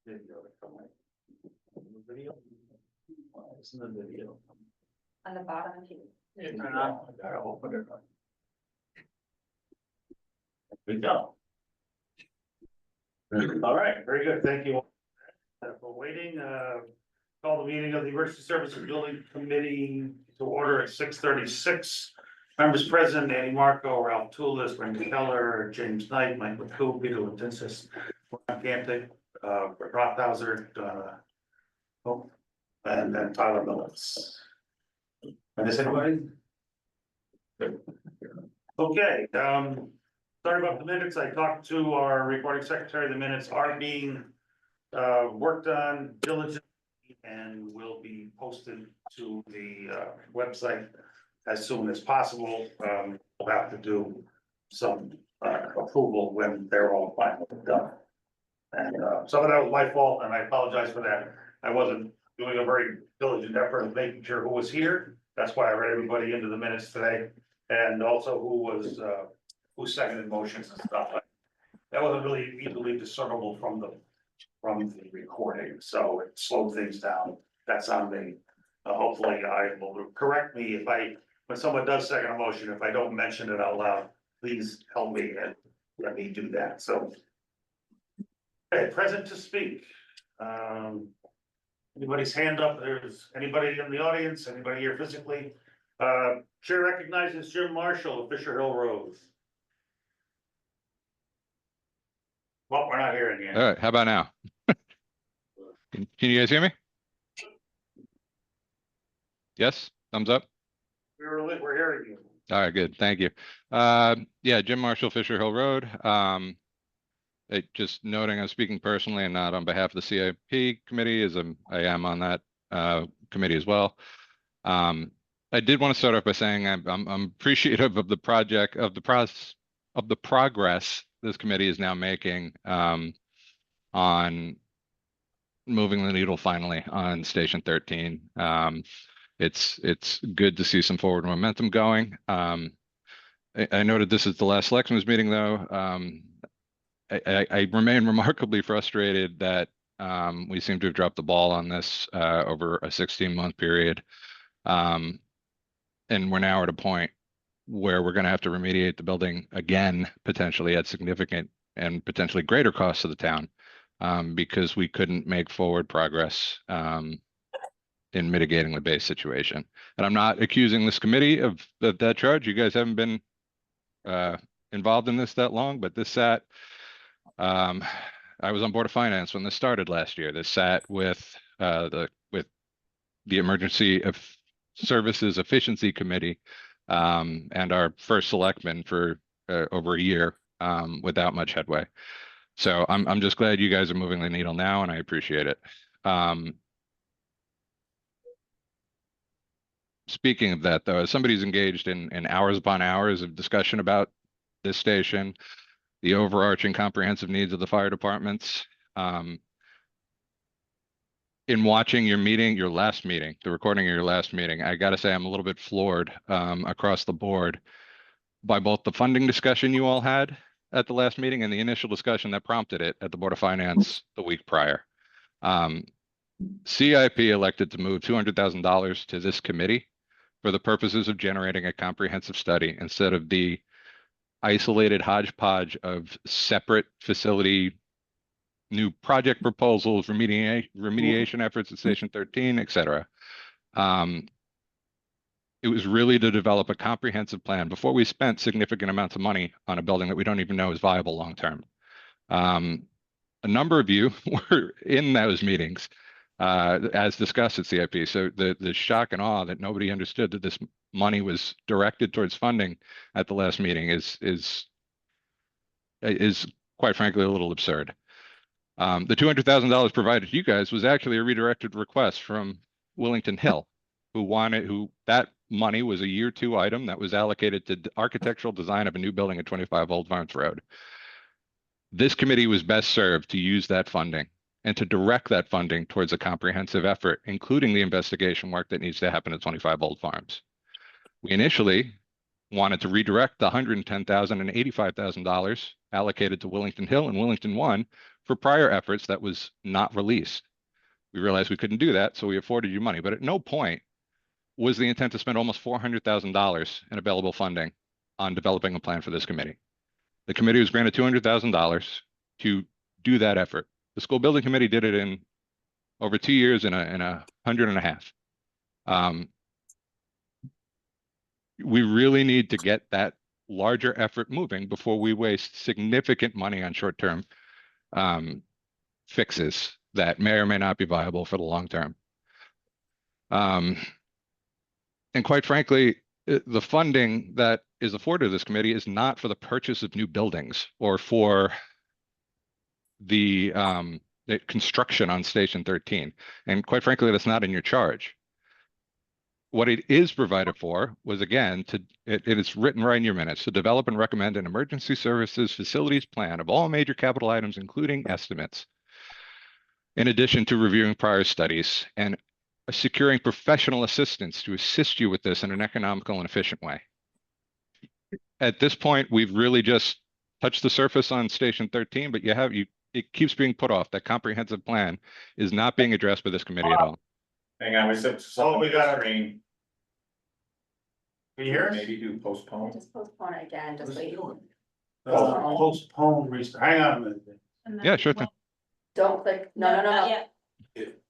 Video to come in. Video? Why isn't the video? On the bottom too. It's not, I gotta open it up. There we go. All right, very good, thank you for waiting. Call the meeting of the Emergency Services Building Committee to order at 6:36. Members present: Andy Marco, Ralph Toulis, Randy Keller, James Knight, Mike McCoo, Peter Latinsis, Ron Cantic, Rothhauser, and then Tyler Millis. And is anybody? Okay, sorry about the minutes. I talked to our recording secretary. The minutes are being worked on diligently and will be posted to the website as soon as possible. We'll have to do some approval when they're all finally done. And some of that was my fault, and I apologize for that. I wasn't doing a very diligent effort of making sure who was here. That's why I read everybody into the minutes today, and also who seconded motions and stuff. That wasn't really easily discernible from the recording, so it slowed things down. That's on me. Hopefully I will correct me when someone does second a motion, if I don't mention it out loud, please help me and let me do that, so. Okay, present to speak. Anybody's hand up? There's anybody in the audience, anybody here physically? Chair recognizes Jim Marshall of Fisher Hill Road. Well, we're not hearing you. All right, how about now? Can you guys hear me? Yes, thumbs up. We're hearing you. All right, good, thank you. Yeah, Jim Marshall, Fisher Hill Road. Just noting I'm speaking personally and not on behalf of the CIP committee, as I am on that committee as well. I did want to start off by saying I'm appreciative of the progress this committee is now making on moving the needle finally on Station 13. It's good to see some forward momentum going. I noted this is the last selectmen's meeting though. I remain remarkably frustrated that we seem to have dropped the ball on this over a 16-month period. And we're now at a point where we're going to have to remediate the building again, potentially at significant and potentially greater costs to the town, because we couldn't make forward progress in mitigating the base situation. And I'm not accusing this committee of that charge. You guys haven't been involved in this that long, but this sat. I was on Board of Finance when this started last year. This sat with the Emergency Services Efficiency Committee and our first selectman for over a year without much headway. So I'm just glad you guys are moving the needle now, and I appreciate it. Speaking of that, though, as somebody who's engaged in hours upon hours of discussion about this station, the overarching comprehensive needs of the fire departments, in watching your last meeting, the recording of your last meeting, I got to say I'm a little bit floored across the board by both the funding discussion you all had at the last meeting and the initial discussion that prompted it at the Board of Finance the week prior. CIP elected to move $200,000 to this committee for the purposes of generating a comprehensive study instead of the isolated hodgepodge of separate facility, new project proposals, remediation efforts at Station 13, et cetera. It was really to develop a comprehensive plan before we spent significant amounts of money on a building that we don't even know is viable long-term. A number of you were in those meetings as discussed at CIP. So the shock and awe that nobody understood that this money was directed towards funding at the last meeting is quite frankly a little absurd. The $200,000 provided to you guys was actually a redirected request from Willington Hill, who that money was a year 2 item that was allocated to architectural design of a new building at 25 Old Farms Road. This committee was best served to use that funding and to direct that funding towards a comprehensive effort, including the investigation work that needs to happen at 25 Old Farms. We initially wanted to redirect the $110,000 and $85,000 allocated to Willington Hill and Willington One for prior efforts that was not released. We realized we couldn't do that, so we afforded you money. But at no point was the intent to spend almost $400,000 in available funding on developing a plan for this committee. The committee was granted $200,000 to do that effort. The school building committee did it in over 2 years in a 100.5. We really need to get that larger effort moving before we waste significant money on short-term fixes that may or may not be viable for the long term. And quite frankly, the funding that is afforded to this committee is not for the purchase of new buildings or for the construction on Station 13. And quite frankly, that's not in your charge. What it is provided for was, again, it is written right in your minutes, to develop and recommend an emergency services facilities plan of all major capital items, including estimates, in addition to reviewing prior studies and securing professional assistance to assist you with this in an economical and efficient way. At this point, we've really just touched the surface on Station 13, but it keeps being put off. That comprehensive plan is not being addressed by this committee at all. Hang on, we said. We got it. Screen. Can you hear us? Maybe do postpone. Just postpone it again, just wait. Postpone restart. Hang on a minute. Yeah, sure thing. Don't click, no, Not yet.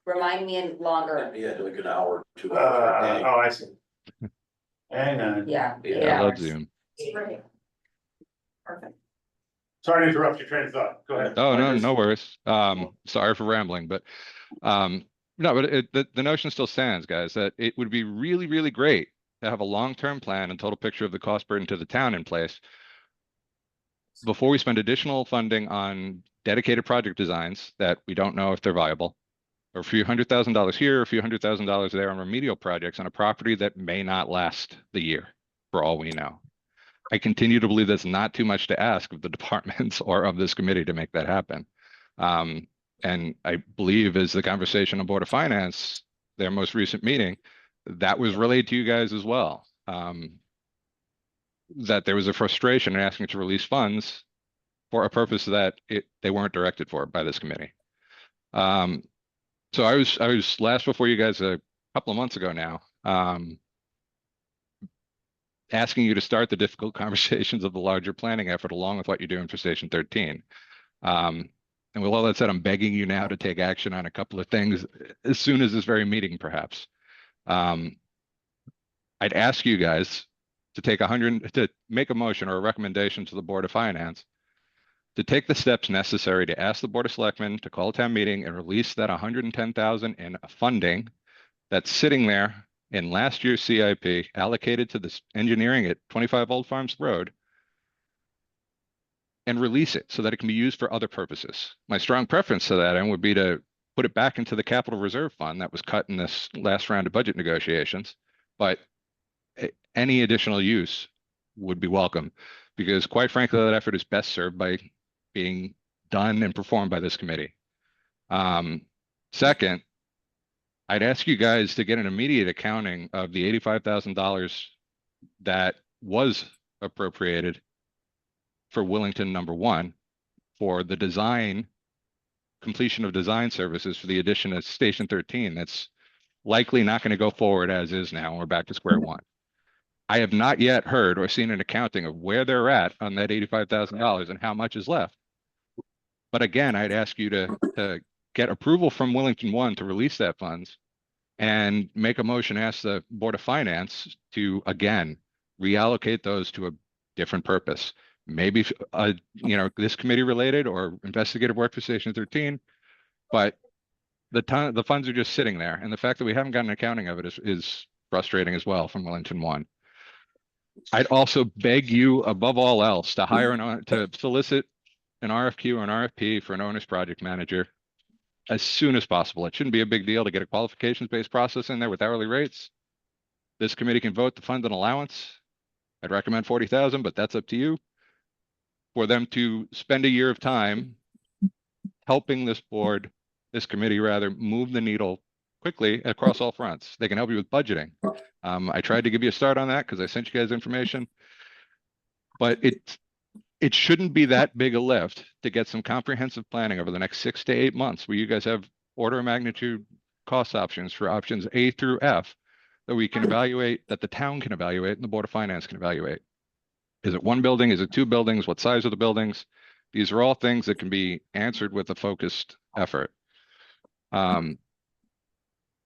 remind me in longer, Yeah, like an hour, 2 Oh, hours a day. I see. Hang on. yeah. Yeah, I love hours. Zoom. Right. Perfect. Sorry to interrupt your train of thought. Go ahead. Oh, no worries. Sorry for rambling, but no, but the notion still stands, guys, that it would be really, really great to have a long-term plan and total picture of the cost burden to the town in place before we spend additional funding on dedicated project designs that we don't know if they're viable, or a few $100,000 here, a few $100,000 there on remedial projects on a property that may not last the year, for all we know. I continue to believe that's not too much to ask of the departments or of this committee to make that happen. And I believe, as the conversation on Board of Finance, their most recent meeting, that was relayed to you guys as well. That there was a frustration in asking to release funds for a purpose that they weren't directed for by this committee. So I was last before you guys a couple of months ago now, asking you to start the difficult conversations of the larger planning effort along with what you're doing for Station 13. And with all that said, I'm begging you now to take action on a couple of things as soon as this very meeting, perhaps. I'd ask you guys to to make a motion or a recommendation to the Board of Finance to take the steps necessary to ask the Board of Selectmen to call a town meeting and release that $110,000 in funding that's sitting there in last year's CIP allocated to this engineering at 25 Old Farms Road, and release it so that it can be used for other purposes. My strong preference to that end would be to put it back into the capital reserve fund that was cut in this last round of budget negotiations, but any additional use would be welcome, because quite frankly, that effort is best served by being done and performed by this committee. Second, I'd ask you guys to get an immediate accounting of the $85,000 that was appropriated for Willington number 1 for the completion of design services for the addition of Station 13. That's likely not going to go forward as is now. We're back to square one. I have not yet heard or seen an accounting of where they're at on that $85,000 and how much is left. But again, I'd ask you to get approval from Willington One to release that funds and make a motion, ask the Board of Finance to, again, reallocate those to a different purpose. Maybe, this committee related or investigative work for Station 13, but the funds are just sitting there. And the fact that we haven't gotten an accounting of it is frustrating as well from Willington One. I'd also beg you above all else to solicit an RFQ or an RFP for an owner's project manager as soon as possible. It shouldn't be a big deal to get a qualifications-based process in there with hourly rates. This committee can vote to fund an allowance. I'd recommend 40,000, but that's up to you. For them to spend a year of time helping this committee move the needle quickly across all fronts. They can help you with budgeting. I tried to give you a start on that because I sent you guys information. But it shouldn't be that big a lift to get some comprehensive planning over the next 6 to 8 months where you guys have order of magnitude cost options for options A through F that we can evaluate, that the town can evaluate and the Board of Finance can evaluate. Is it one building? Is it two buildings? What size are the buildings? These are all things that can be answered with a focused effort. And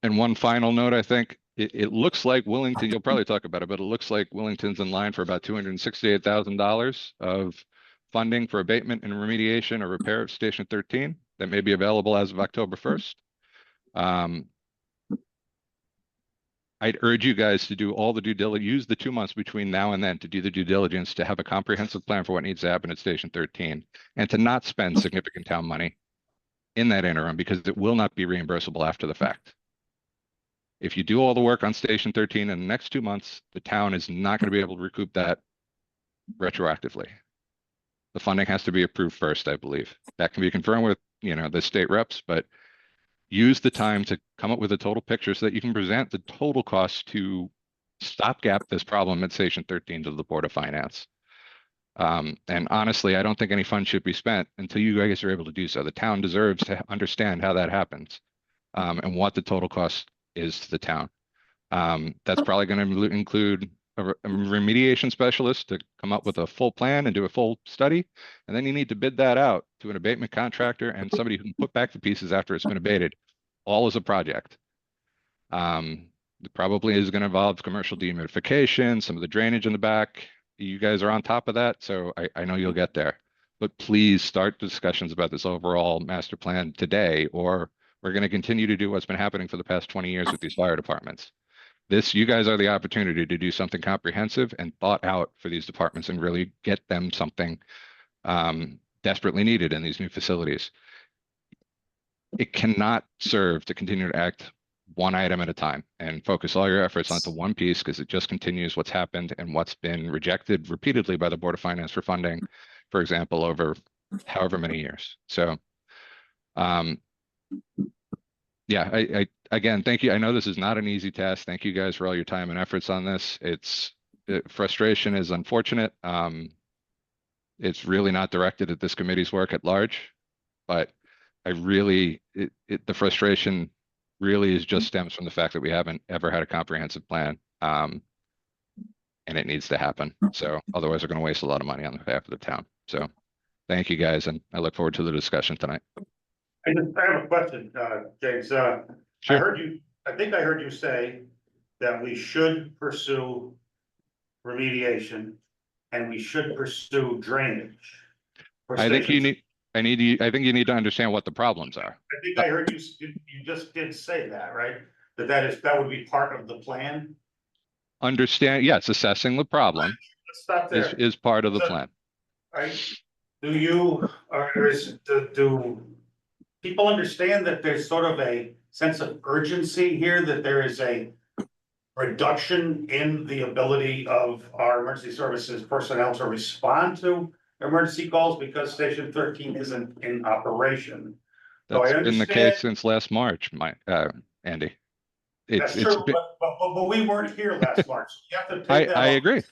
one final note, I think it looks like Wellington, you'll probably talk about it, but it looks like Wellington's in line for about $268,000 of funding for abatement and remediation or repair of Station 13 that may be available as of October 1st. I'd urge you guys to do all the due diligence, use the 2 months between now and then to do the due diligence, to have a comprehensive plan for what needs to happen at Station 13, and to not spend significant town money in that interim, because it will not be reimbursable after the fact. If you do all the work on Station 13 in the next 2 months, the town is not going to be able to recoup that retroactively. The funding has to be approved first, I believe. That can be confirmed with, the state reps, but use the time to come up with a total picture so that you can present the total cost to stopgap this problem at Station 13 to the Board of Finance. And honestly, I don't think any funds should be spent until you guys are able to do so. The town deserves to understand how that happens, and what the total cost is to the town. That's probably going to include a remediation specialist to come up with a full plan and do a full study. And then you need to bid that out to an abatement contractor and somebody who can put back the pieces after it's been abated, all as a project. It probably is going to involve commercial dehumidification, some of the drainage in the back. You guys are on top of that, so I know you'll get there. But please start discussions about this overall master plan today, or we're going to continue to do what's been happening for the past 20 years with these fire departments. You guys are the opportunity to do something comprehensive and thought out for these departments and really get them something desperately needed in these new facilities. It cannot serve to continue to act one item at a time and focus all your efforts onto one piece, because it just continues what's happened and what's been rejected repeatedly by the Board of Finance for funding, for example, over however many years. So, yeah, again, thank you. I know this is not an easy task. Thank you guys for all your time and efforts on this. Frustration is unfortunate. It's really not directed at this committee's work at large, but the frustration really just stems from the fact that we haven't ever had a comprehensive plan. And it needs to happen. So otherwise we're going to waste a lot of money on behalf of the town. So thank you guys. And I look forward to the discussion tonight. I have a question, James. Sure. I think I heard you say that we should pursue remediation and we should pursue drainage. I think you need to understand what the problems are. I think I heard you just did say that, right? That would be part of the plan? Yes, assessing the problem Let's stop there. is part of the plan. Right? Do people understand that there's sort of a sense of urgency here, that there is a reduction in the ability of our emergency services personnel to respond to emergency calls because Station 13 isn't in operation? That's been the case since last March, Andy. That's true, but we weren't here last March. You have to take that I off. agree.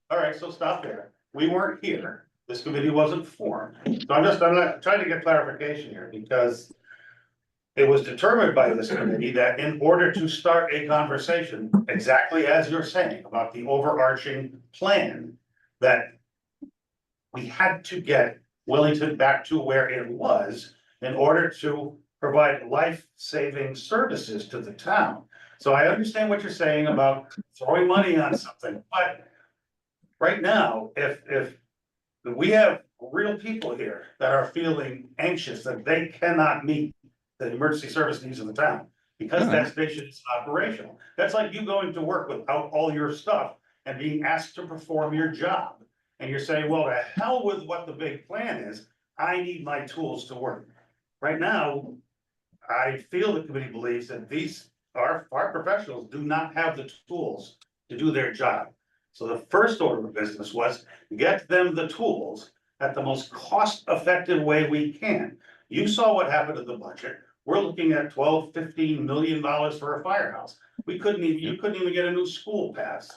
All right, so stop there. We weren't here. This committee wasn't formed. So I'm not trying to get clarification here, because it was determined by this committee that in order to start a conversation, exactly as you're saying, about the overarching plan, that we had to get Wellington back to where it was in order to provide life-saving services to the town. So I understand what you're saying about throwing money on something, but right now, if we have real people here that are feeling anxious that they cannot meet the emergency service needs of the town because that station is operational. That's like you going to work without all your stuff and being asked to perform your job. And you're saying, well, to hell with what the big plan is. I need my tools to work. Right now, I feel the committee believes that our professionals do not have the tools to do their job. So the first order of business was get them the tools at the most cost-effective way we can. You saw what happened to the budget. We're looking at $12–15 million for a firehouse. You couldn't even get a new school passed.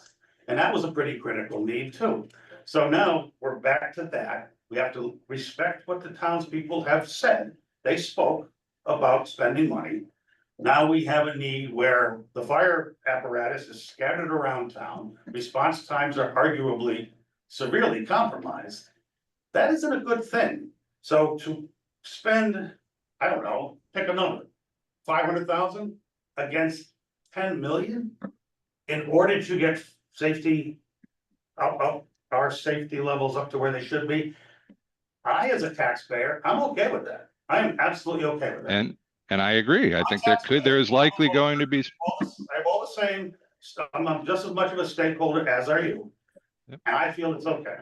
And that was a pretty critical need too. So now we're back to that. We have to respect what the townspeople have said. They spoke about spending money. Now we have a need where the fire apparatus is scattered around town. Response times are arguably severely compromised. That isn't a good thing. So to spend, I don't know, pick a number, 500,000 against 10 million in order to get safety up, our safety levels up to where they should be. I, as a taxpayer, I'm okay with that. I am absolutely okay with that. And I agree. I think there is likely going to be, I have all the same stuff. I'm just as much of a stakeholder as are you. Yep. And I feel it's okay.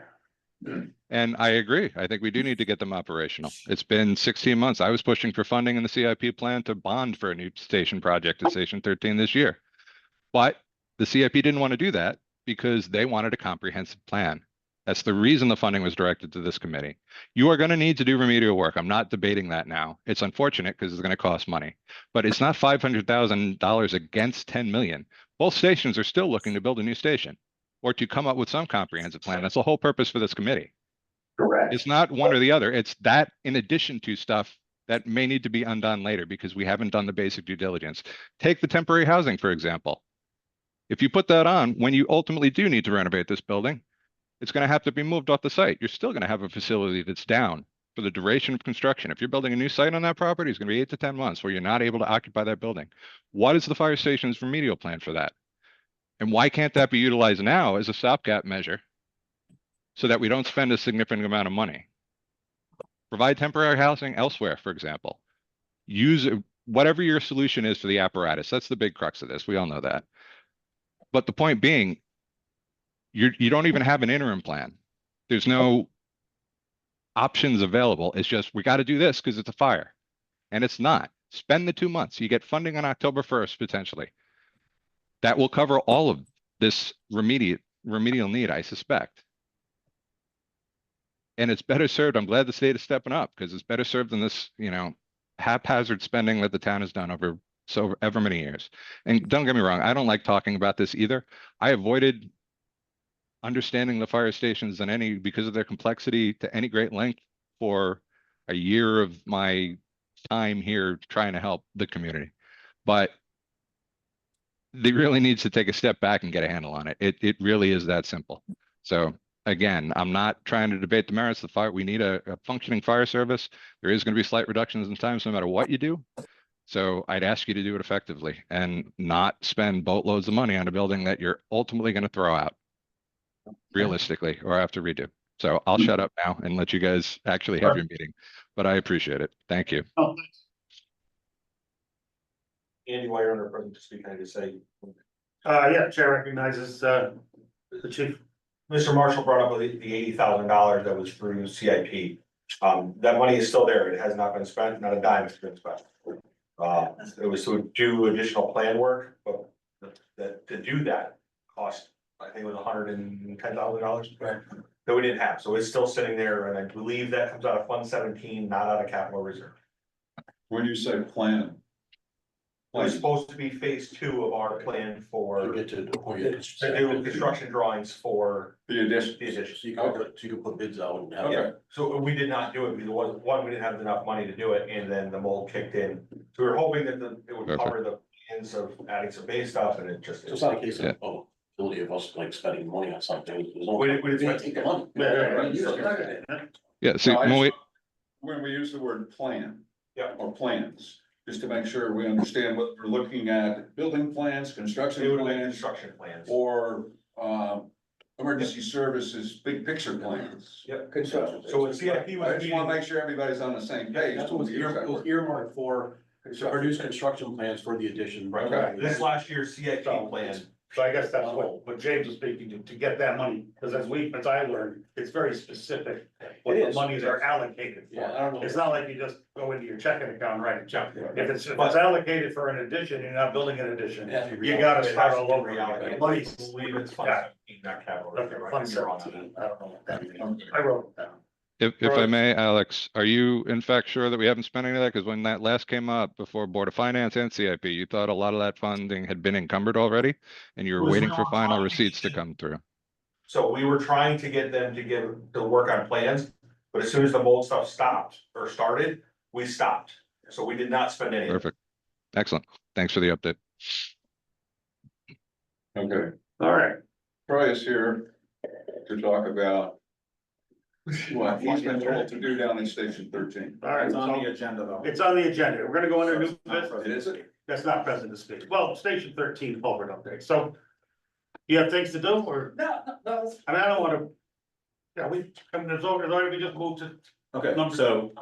and I agree. I think we do need to get them operational. It's been 16 months. I was pushing for funding in the CIP plan to bond for a new station project at Station 13 this year. But the CIP didn't want to do that because they wanted a comprehensive plan. That's the reason the funding was directed to this committee. You are going to need to do remedial work. I'm not debating that now. It's unfortunate because it's going to cost money, but it's not $500,000 against 10 million. Both stations are still looking to build a new station or to come up with some comprehensive plan. That's the whole purpose for this committee. Correct. It's not one or the other. It's that in addition to stuff that may need to be undone later because we haven't done the basic due diligence. Take the temporary housing, for example. If you put that on, when you ultimately do need to renovate this building, it's going to have to be moved off the site. You're still going to have a facility that's down for the duration of construction. If you're building a new site on that property, it's going to be 8 to 10 months where you're not able to occupy that building. What is the fire station's remedial plan for that? And why can't that be utilized now as a stopgap measure so that we don't spend a significant amount of money? Provide temporary housing elsewhere, for example. Use whatever your solution is for the apparatus. That's the big crux of this. We all know that. But the point being, you don't even have an interim plan. There's no options available. It's just, we got to do this because it's a fire. And it's not. Spend the 2 months. You get funding on October 1st, potentially. That will cover all of this remedial need, I suspect. And it's better served. I'm glad the state is stepping up because it's better served than this, haphazard spending that the town has done over ever many years. And don't get me wrong, I don't like talking about this either. I avoided understanding the fire stations because of their complexity to any great length for a year of my time here trying to help the community. But they really needs to take a step back and get a handle on it. It really is that simple. So again, I'm not trying to debate the merits of the fire. We need a functioning fire service. There is going to be slight reductions in times no matter what you do. So I'd ask you to do it effectively and not spend boatloads of money on a building that you're ultimately going to throw out realistically or have to redo. So I'll shut up now and let you guys actually have your meeting, but I appreciate it. Thank you. Oh, Andy, while you're under present to speak, can I just say, yeah, Chair recognizes, the chief. Mr. Marshall brought up the $80,000 that was through CIP. That money is still there. It has not been spent, not a dime has been spent. It was to do additional plan work, but to do that cost, I think it was $110,000 that we didn't have. So it's still sitting there, and I believe that comes out of Fund 17, not out of capital reserve. When you say plan, It was supposed to be phase 2 of our plan for To get to the point. Yeah. to do construction drawings for the addition, the addition. So you can put bids out and have. Okay. So we did not do it because we didn't have enough money to do it, and then the mold kicked in. So we were hoping that it would cover the ends of adding some base stuff, and it just. So it's not a case of, ability of us like spending money on something. There's no- We didn't can't take the money. Yeah. See, No, when we use the word plan. Yeah. Or plans, just to make sure we understand what we're looking at, building plans, They construction would have plans, construction plans. or, emergency services, big picture plans. Yep. Construction. So when CIP I was just wanna meeting, make sure everybody's on the same page. That's what was earmarked for, to produce construction plans for the addition. Okay. this last year's CIP plan, So I guess that's what James was speaking to get that money, because as I learned, it's very specific. What It the is. monies are allocated Yeah, for. I don't know. It's not like you just go into your checking account and write a check. If it's allocated for an addition, you're not building an addition, you gotta start all over again. Money's. I believe it's Fund Yeah. 17, not capital. Okay, reserve. I Fund could be wrong on 17. I don't know what that means. I wrote it down. if I may, Alex, are you in fact sure that we haven't spent any of that? Because when that last came up before Board of Finance and CIP, you thought a lot of that funding had been encumbered already and you It were was waiting for not final funding. receipts to come through. So we were trying to get them to work on plans, but as soon as the mold stuff stopped or started, we stopped. So we did not spend any. of it. Perfect. Excellent. Thanks for the update. Okay, All right, Troy is here to talk about what he's been told to do down in Station 13. all right, It's on the so agenda though. it's on the agenda. We're gonna go under new business. It is it? That's not present to speak. Well, Station 13 culvert update. So you have things to do or, No, no, I mean, I don't wanna. Yeah, there's already, we just moved to, Okay, so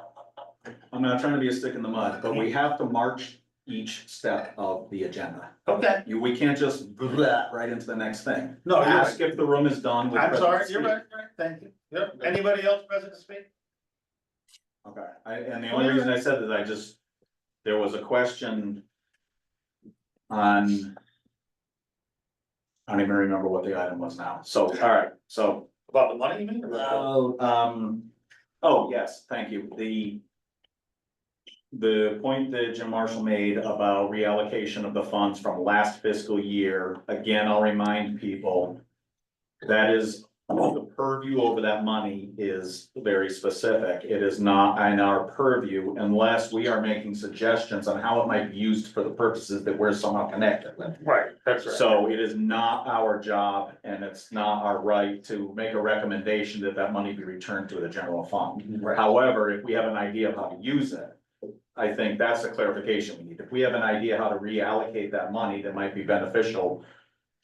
I'm not trying to be a stick in the mud, but we have to march each step of the agenda. okay. We can't just blah right into the next thing. No, you're Ask right. if the room is done with. I'm sorry, present you're right, you're right. Thank you. Yep. Anybody else present to speak? Okay, and the only reason I said that there was a question on. I don't even remember what the item was now, so, all right, so, About the money, you mean? oh, yes, thank you, the point that Jim Marshall made about reallocation of the funds from last fiscal year, again, I'll remind people. That is, the purview over that money is very specific. It is not in our purview unless we are making suggestions on how it might be used for the purposes that we're somehow connected with. Right, that's right. So it is not our job and it's not our right to make a recommendation that that money be returned to the general fund. Right. However, if we have an idea of how to use it, I think that's the clarification we need. If we have an idea how to reallocate that money that might be beneficial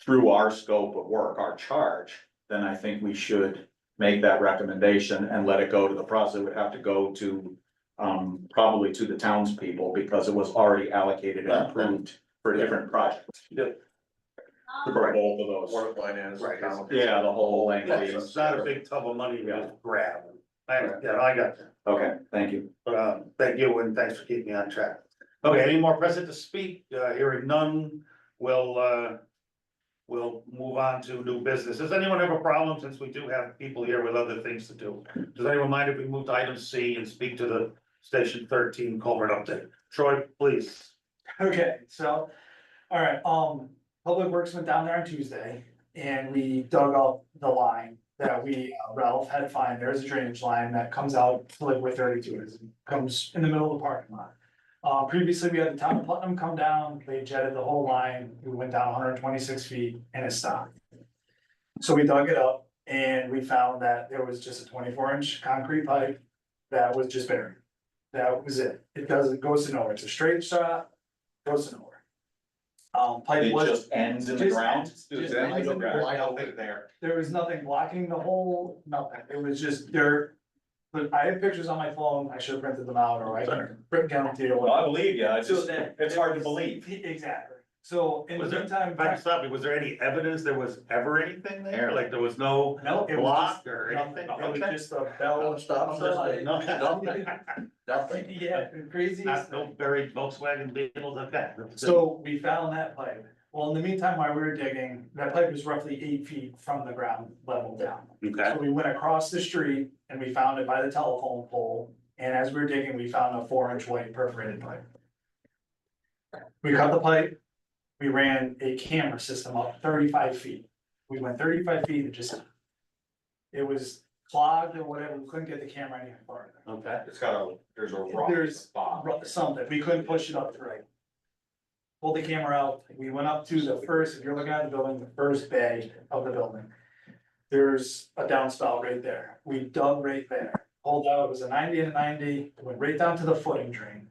through our scope of work, our charge, then I think we should make that recommendation and let it go to the process. It would have to go to probably to the townspeople because it was already allocated and approved for different projects. For both of those. Water line is. Right. Yeah, the whole length. Yeah, it's not a big tub of money to just grab. I got you. Okay, thank you. Thank you and thanks for keeping me on track. Okay, any more present to speak? Hearing none, we'll move on to new business. Does anyone have a problem since we do have people here with other things to do? Does anyone mind if we move to item C and speak to the Station 13 culvert update? Troy, please. Okay, so, all right, Public Works went down there on Tuesday and we dug up the line that Ralph had to find. There's a drainage line that comes out to like where 32 is, comes in the middle of the parking lot. Previously, we had the town of Putnam come down, they jetted the whole line, we went down 126 feet and it stopped. So we dug it up and we found that there was just a 24-inch concrete pipe that was just buried. That was it. It goes to nowhere. It's a straight shot, goes to nowhere. Pipe It was, just ends in the just ground. ends. Just Just ends ends in in the the ground. ground. I don't think there. There was nothing blocking the hole, nothing. It was just dirt. But I have pictures on my phone. I should have printed them out or I can print down to you. Well, I believe you, it's So just, that- it's hard to believe. Exactly. So in the Was there, meantime, if I can stop you, was there any evidence there was ever anything there? Like there was no no, it was block just or nothing. anything? It was Okay. just a bell. Stop, Nothing. Yeah, crazy. Not no buried Volkswagen Beetles, okay. So we found that pipe. Well, in the meantime, while we were digging, that pipe was roughly 8 feet from the ground level down. Okay, So we went across the street and we found it by the telephone pole, and as we were digging, we found a 4-inch white perforated pipe. We cut the pipe, we ran a camera system up 35 feet. We went 35 feet and just. It was clogged or whatever, we couldn't get the camera any farther. okay. There's a rock. There's spot. something, we couldn't push it up the right. Pulled the camera out, we went up to the first, if you're looking at the building, the first bay of the building. There's a downspout right there, we dug right there, pulled out, it was a 90 and a 90, went right down to the footing drain.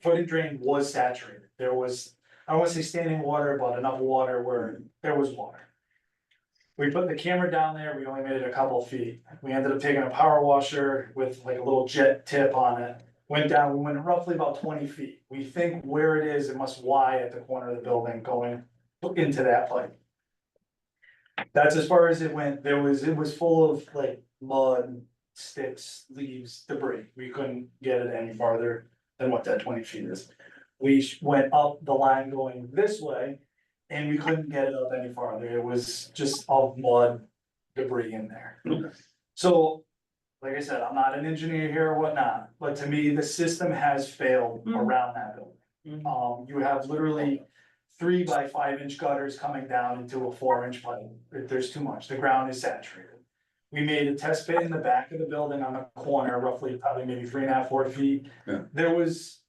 Footing drain was saturated, there was, I don't wanna say standing water, but enough water where there was water. We put the camera down there, we only made it a couple feet, we ended up taking a power washer with like a little jet tip on it. Went down, we went roughly about 20 feet. We think where it is, it must lie at the corner of the building going into that pipe. That's as far as it went. It was full of like mud, sticks, leaves, debris. We couldn't get it any farther than what that 20 feet is. We went up the line going this way and we couldn't get it up any farther. It was just all mud, debris in there. So like I said, I'm not an engineer here or whatnot, but to me, the system has failed around that building. You have literally 3 by 5 inch gutters coming down into a 4 inch pipe. There's too much, the ground is saturated. We made a test pit in the back of the building on the corner, roughly probably maybe 3.5, 4 feet. Yeah. It was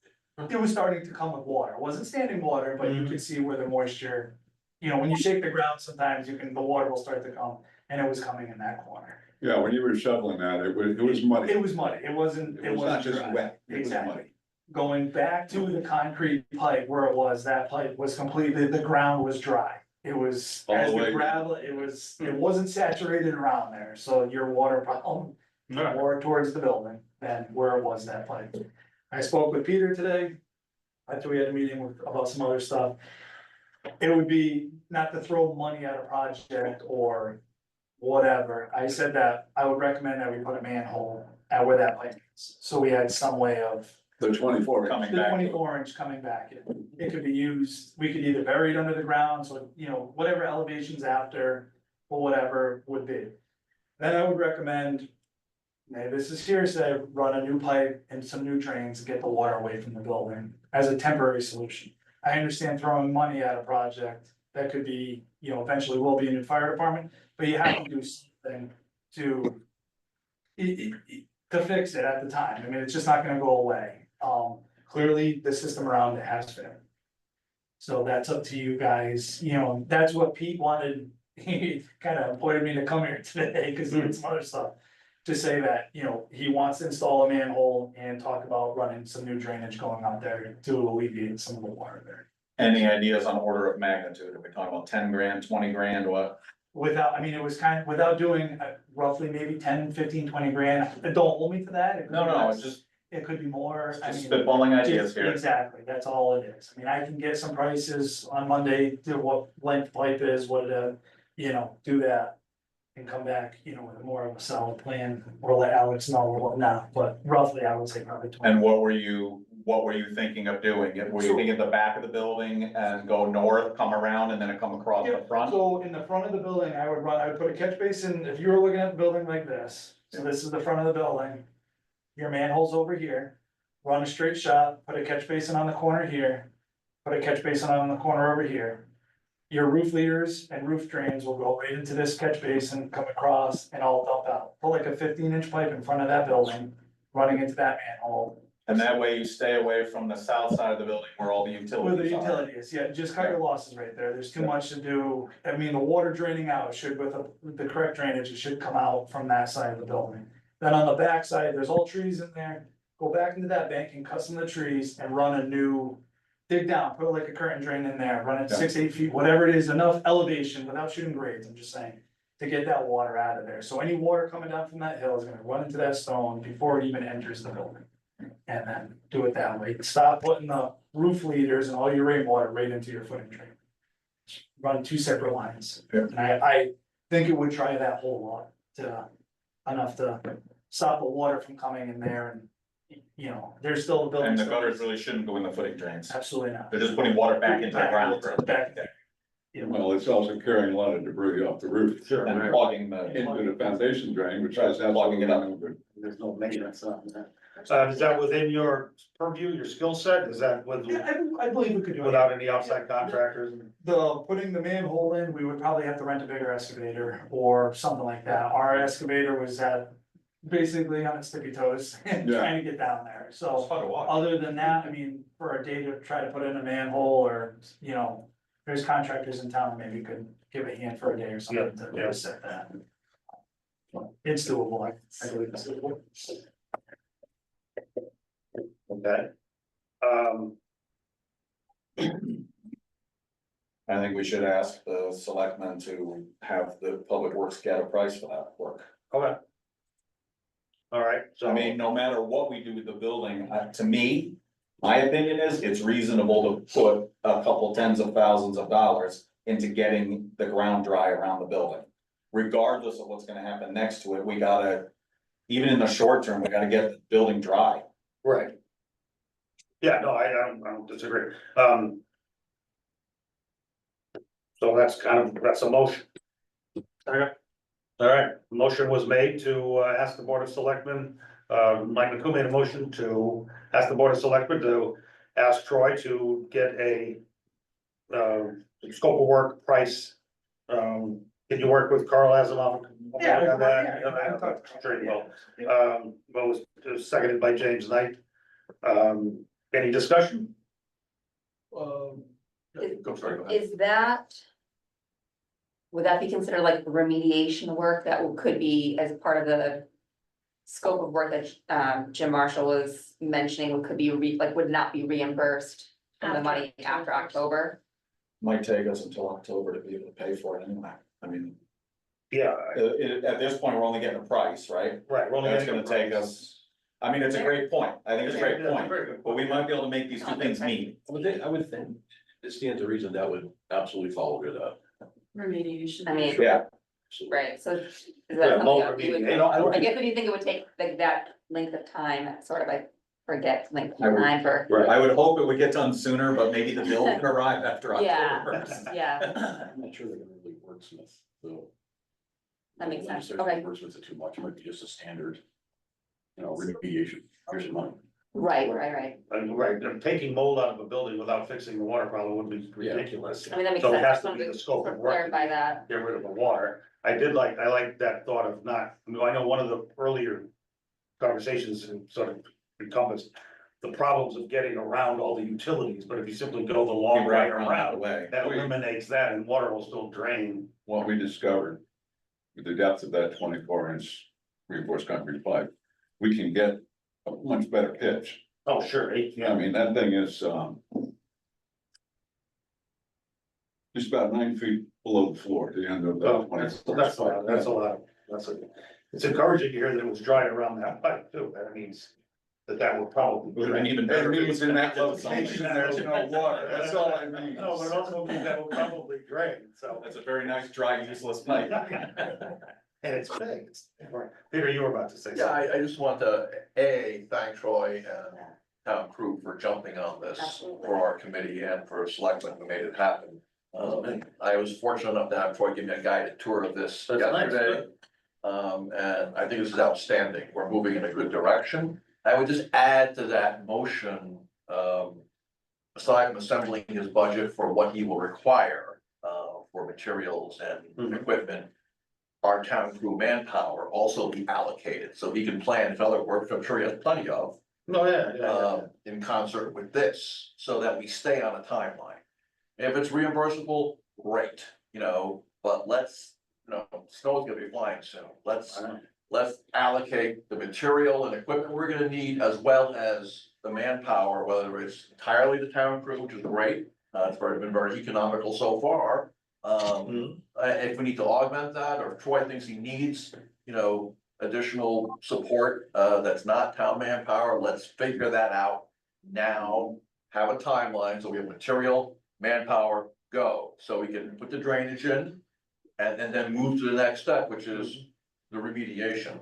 starting to come with water, it wasn't standing water, but you could see where the moisture. You know, when you shake the ground, sometimes the water will start to come, and it was coming in that corner. Yeah, when you were shoveling that, it was muddy. It was muddy, it wasn't It was not just dry. wet, it was Exactly. muddy. Going back to the concrete pipe where it was, that pipe was completely, the ground was dry. It was, All the as way the down. gravel, it wasn't saturated around there, so your water problem more towards the building than where it was, that pipe. I spoke with Peter today, after we had a meeting about some other stuff. It would be not to throw money at a project or whatever. I said that I would recommend that we put a manhole at where that pipe is, so we had some way of The 24 Coming the back. 24 inch coming back in. It could be used, we could either bury it under the ground, so, you know, whatever elevations after, or whatever would be. Then I would recommend, maybe this is hearsay, run a new pipe and some new drains to get the water away from the building as a temporary solution. I understand throwing money at a project that could be, you know, eventually will be a new fire department, but you have to do something to to fix it at the time. I mean, it's just not gonna go away. Clearly, the system around it has failed. So that's up to you guys, you know, that's what Pete wanted, he kind of appointed me to come here today, cause he did some other stuff. To say that, you know, he wants to install a manhole and talk about running some new drainage going out there to alleviate some of the water there. Any ideas on order of magnitude? Are we talking about 10 grand, 20 grand, what? Without, I mean, it was kind of, without doing roughly maybe 10, 15, 20 grand, don't hold me to that. It could No, be no, less, it's just it could be more. I mean, spitballing ideas just- here. Exactly, that's all it is. I mean, I can get some prices on Monday to what length pipe is, what it, you know, do that. And come back, you know, with more of a solid plan, or let Alex know or whatnot, but roughly I would say probably 20. And what were you thinking of doing? Were you thinking the back of the building and go north, come around and then it come across the front? So in the front of the building, I would put a catch basin, if you were looking at the building like this, so this is the front of the building. Your manhole's over here, run a straight shot, put a catch basin on the corner here, put a catch basin on the corner over here. Your roof leaders and roof drains will go right into this catch basin, come across and all dump out. Put like a 15 inch pipe in front of that building, running into that manhole. And that way you stay away from the south side of the building where all the Where the utilities are. utility is, yeah, just cut your losses right there, there's too much to do, I mean, the water draining out should, with the correct drainage, it should come out from that side of the building. Then on the back side, there's all trees in there, go back into that bank and cut some of the trees and run a new. Dig down, put like a curtain drain in there, run it Yeah. 6, 8 feet, whatever it is, enough elevation without shooting grades, I'm just saying. To get that water out of there, so any water coming down from that hill is gonna run into that stone before it even enters the building. And then do it that way, stop putting the roof leaders and all your rainwater right into your footing drain. Run 2 separate lines, Yeah. and I think it would try that whole lot to, enough to stop the water from coming in there and. You know, there's still the building. And the gutters really shouldn't go in the footing drains. Absolutely not. They're just putting water back into the ground. Back there. You know, Well, it's also carrying a lot of debris off the roof. And plugging the, Into the foundation drain, which has Plugging it up. There's no maintenance on that. Is that within your purview, your skill set? Is that with, yeah, I believe we could do it. without any outside contractors? Putting the manhole in, we would probably have to rent a bigger excavator or something like that. Our excavator was at basically on its tippy toes and Yeah. trying to get down there, so. fun to watch. Other than that, I mean, for a day to try to put in a manhole or, you know, there's contractors in town that maybe could give a hand for a day or something Yeah. to set that. It's doable, I believe it's doable. Okay. I think we should ask the selectmen to have the public works get a price for that work. Okay. All right, so I mean, no matter what we do with the building, to me, my opinion is it's reasonable to put a couple tens of thousands of dollars into getting the ground dry around the building. Regardless of what's gonna happen next to it, we gotta, even in the short term, we gotta get the building dry. right. Yeah, no, I don't disagree. So that's that's a motion. Okay. All right, motion was made to ask the Board of Selectmen, Mike McCoo made a motion to ask the Board of Selectmen to ask Troy to get a scope of work, price. Did you work with Carl Asimov? Yeah, on that? yeah, I talked to Sure, Carl, well, was seconded by James Knight. Any discussion? Is- Go, sorry, go ahead. Is that? Would that be considered like remediation work that could be as part of the scope of work that Jim Marshall was mentioning, could be would not be reimbursed from the money after October? Might take us until October to be able to pay for it anyway. I mean, Yeah, at this point, we're only getting a price, right? right. we're only That's getting gonna take a us, I mean, it's a great point. I think it's a great Yeah, point, very good but we might be able to make these two things meet. I would think, it stands to reason that would absolutely fall under that. Remediation. I mean, Yeah, right, so is Yeah, that mold something that you would, remediation. I guess, what do you think it would take, like, that length of time, sort of, I forget, length I of would- time for, Right. I would hope it would get done sooner, but maybe the bill can arrive after Yeah. October. yeah, I'm not sure they're gonna really wordsmith, so. that makes When you sense, say okay, Wordsmith it too much, it might be just a standard, remediation, here's your money. right, Right, and taking mold out of a building without fixing the water problem would be ridiculous. I mean, that makes So it sense, has just to be wanted the to scope sort of of work. clarify that, Get rid of the water. I like that thought of not, I know one of the earlier conversations sort of encompassed the problems of getting around all the utilities, but if you simply go the long Keep way right around that around, way. that eliminates that and water will still drain. What we discovered with the depth of that 24-inch reinforced concrete pipe, we can get a much better pitch. Oh, sure, I mean, that thing is, just about 9 feet below the floor at the end of Oh, that 24 that's a lot, it's encouraging to hear that it was dry around that pipe too, that means that would probably. Would have been even better. It means in that It's location, there's no water, that's all I mean. No, but it also means that will probably drain, so. That's a very nice, dry, useless pipe. And it's big. Peter, you were about to say Yeah, something. I just want to, thank Troy and town crew for jumping on this Absolutely. for our committee and for selectmen who made it happen. I was fortunate enough to have Troy give me a guided tour of this That's nice, yesterday. And I think this is outstanding. We're moving in a good direction. I would just add to that motion, aside from assembling his budget for what he will require, for materials and equipment, our town crew manpower also be allocated, so he can plan his other work, which I'm sure he has plenty of, No, yeah. in concert with this, so that we stay on a timeline. If it's reimbursable, great, but let's, snow's gonna be flying soon, let's allocate the material and equipment we're gonna need, as well as the manpower, whether it's entirely the town crew, which is great. It's been very economical so far. If we need to augment that, or if Troy thinks he needs, additional support, that's not town manpower, let's figure that out now. Have a timeline, so we have material, manpower, go, so we can put the drainage in. And then move to the next step, which is the remediation.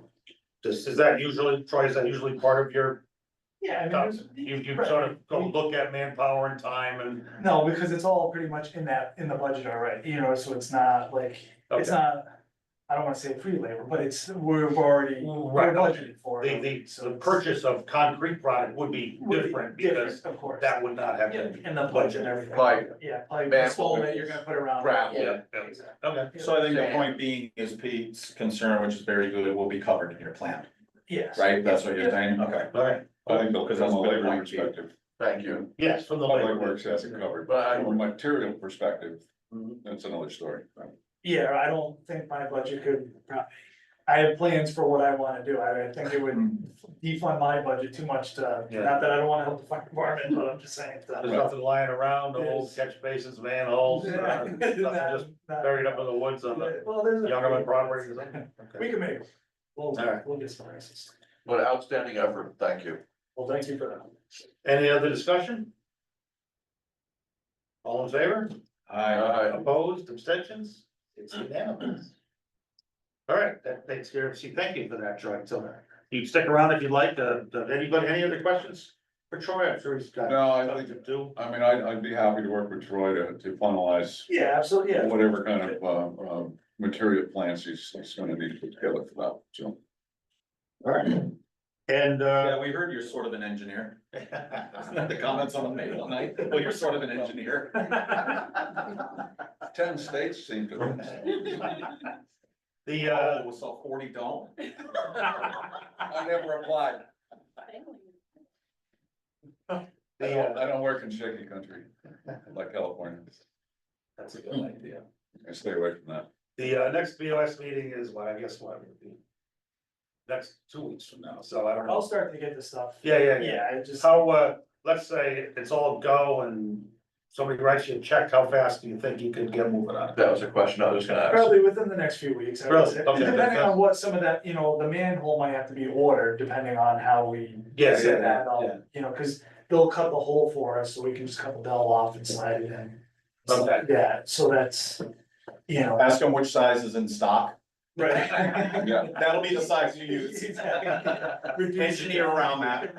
Is that usually, Troy, is that usually part of your, Yeah, I mean, there's- you right. sort of go look at manpower and time and. No, because it's all pretty much in the budget already, so it's not like, it's Okay. not, I don't wanna say free labor, but we're budgeted for it. The purchase of concrete product would be different because Of course. that would not have Yeah, been. and the budget and everything. Like Yeah, like manhole the stone that you're gonna put around. gravel. Yeah. Exactly. Okay. So I think the point being is Pete's concern, which is very good, will be covered in your plan, Yes. right? That's what you're saying, okay. All right, I think Because from that's a a good labor point, perspective, Thank you. yes, from the. Public Works has it covered, But from a material perspective, Mhm. that's another story. Yeah, I don't think my budget could, I have plans for what I wanna do, I think it would defund my budget too much to, Yeah. not that I don't wanna help the fire department, but I'm just saying. There's nothing lying around, no old catch basins, manholes, nothing just buried up in the woods on the Well, there's. Youngerman property or something. We Okay. can make it. We'll, Alright. we'll get some races. What outstanding effort, thank you. Well, thank you for that. Any other discussion? All in favor? Opposed, abstentions? It's unanimous. All right, that takes care of, thank you for that, Troy, so you can stick around if you'd like, anybody, any other questions for Troy? I'm sure he's got. No, I stuff think- to do. I mean, I'd be happy to work with Troy to finalize Yeah, absolutely, yeah. whatever kind of, material plans he's gonna need to put together for that, so. All right. And, Yeah, we heard you're sort of an engineer. The comments on the mail night, well, you're sort of an engineer. 10 states seem to. the, So 40 don't. I never applied. I don't work in shaky country like California. that's a good idea. I stay away from that. The, next BOS meeting is what, I guess what? Next 2 weeks from now, so I don't I'll know. start to get the stuff. Yeah. Yeah, I just. How, let's say it's all go and somebody writes you a check, how fast do you think you could get moving on it? That was a question I was gonna ask. Probably within the next few weeks, I would Really? say. Okay. Depending on what some of that, you know, the manhole might have to be ordered, depending on how we. Yeah, set yeah, that up, yeah. You know, cause they'll cut the hole for us, so we can just cut the bell off and slide it in. Okay. Yeah, so that's, you know. Ask them which size is in stock. Right. Yeah. That'll be the size you use. Engineer around that.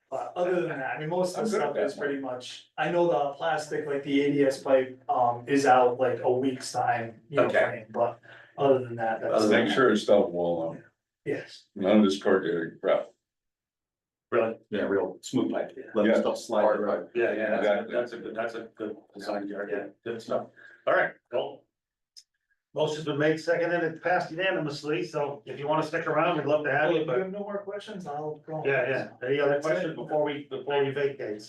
But other than that, I mean, most of the I'm good stuff at is that. pretty much, I know the plastic, like the ADS pipe, is out like a week's time, you know, Okay. frame, but other than that, that's. Let's make sure it's stuff wall, Yes. none of this corrugated crap. Really? Yeah, real smooth pipe. Let Yeah. the stuff slide Hard through. pipe. Yeah, Exactly. that's a good design yard, yeah, good stuff. All right, cool. Motion's been made, seconded, it passed unanimously, so if you wanna stick around, we'd love to have If you, you but, have no more questions, I'll go. yeah. Any other questions before we vacate?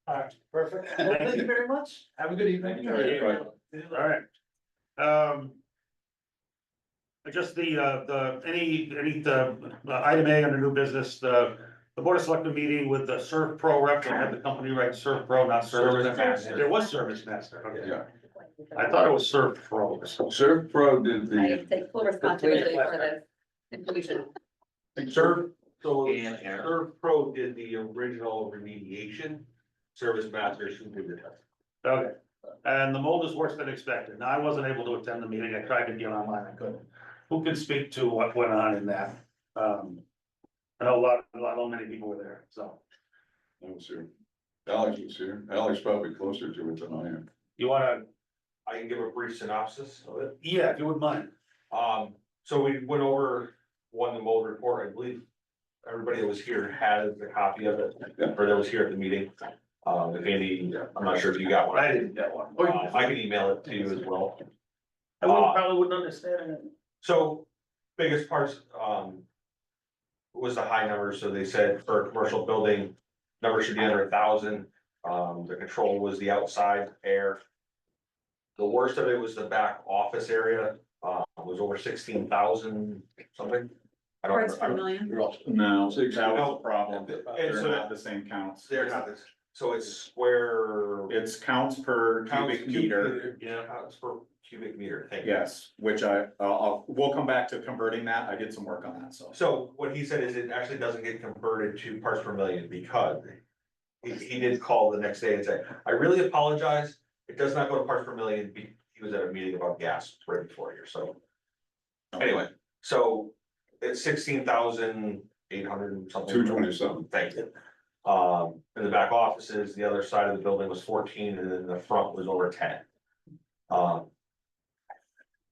Alright, perfect. Well, thank you very much. Have a good evening. Right. All right. Just the item A under new business, the Board of Selectmen meeting with the Serve Pro rep, they had the company right, Serve Pro, not Service Master. It was Service Master, okay. Yeah. I thought it was Serve Pro. Serve Pro did I the, take full responsibility for this inclusion. Serve, so Serve Pro did the original remediation, Service Masters who did the test. Okay, and the mold is worse than expected. Now, I wasn't able to attend the meeting. I tried to get online, I couldn't. Who can speak to what went on in that? I know a lot, many people were there, so. I was here. Alex was here. Alex probably closer to it than I am. You wanna, I can give a brief synopsis of it. yeah, if you wouldn't mind. So we went over the mold report, I believe. Everybody that was here has a copy of it, or that was here at the meeting. If Andy, I'm not sure if you got one. I didn't get one. I can email it to you as well. I probably wouldn't understand it. So biggest parts, was the high number, so they said for a commercial building, number should be under 1,000. The control was the outside air. The worst of it was the back office area, was over 16,000 something. I don't Parts per remember. million. No, that was No. a problem. And They're so not the same counts. they're not this, so it's square. It's counts per cubic meter. Yeah, counts per cubic meter, thank you. Yes, which we'll come back to converting that. I did some work on that, so. So what he said is it actually doesn't get converted to parts per million because he did call the next day and say, I really apologize. It does not go to parts per million. He was at a meeting about gas right before here, so. Anyway, so it's 16,800 and something. 227. Thank you. In the back offices, the other side of the building was 14 and then the front was over 10.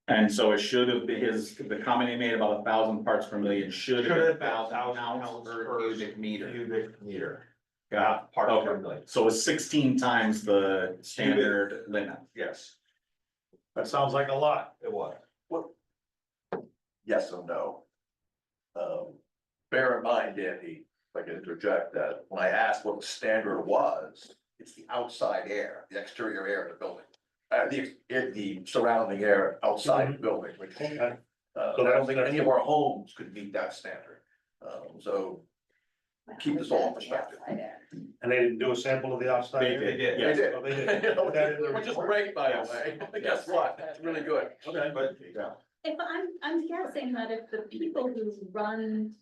And so it should have been the comment he made about 1,000 parts per million should have been 1,000 pounds per cubic meter. Cubic meter. Yeah, Parts per okay. million, So it's 16 times the standard limit. yes, That sounds like a lot. it was. Yes and no. Bear in mind, Andy, if I can interject that, when I asked what the standard was, it's the outside air, the exterior air of the building. The surrounding air outside the building, which, I don't think any of our homes could meet that standard. So keep this all in perspective. And they didn't do a sample of the outside? They area? did, did. yes. They did. Oh, they did. Which is great, by the way. But guess what? It's really good. Okay. But, yeah, If I'm guessing that if the people who run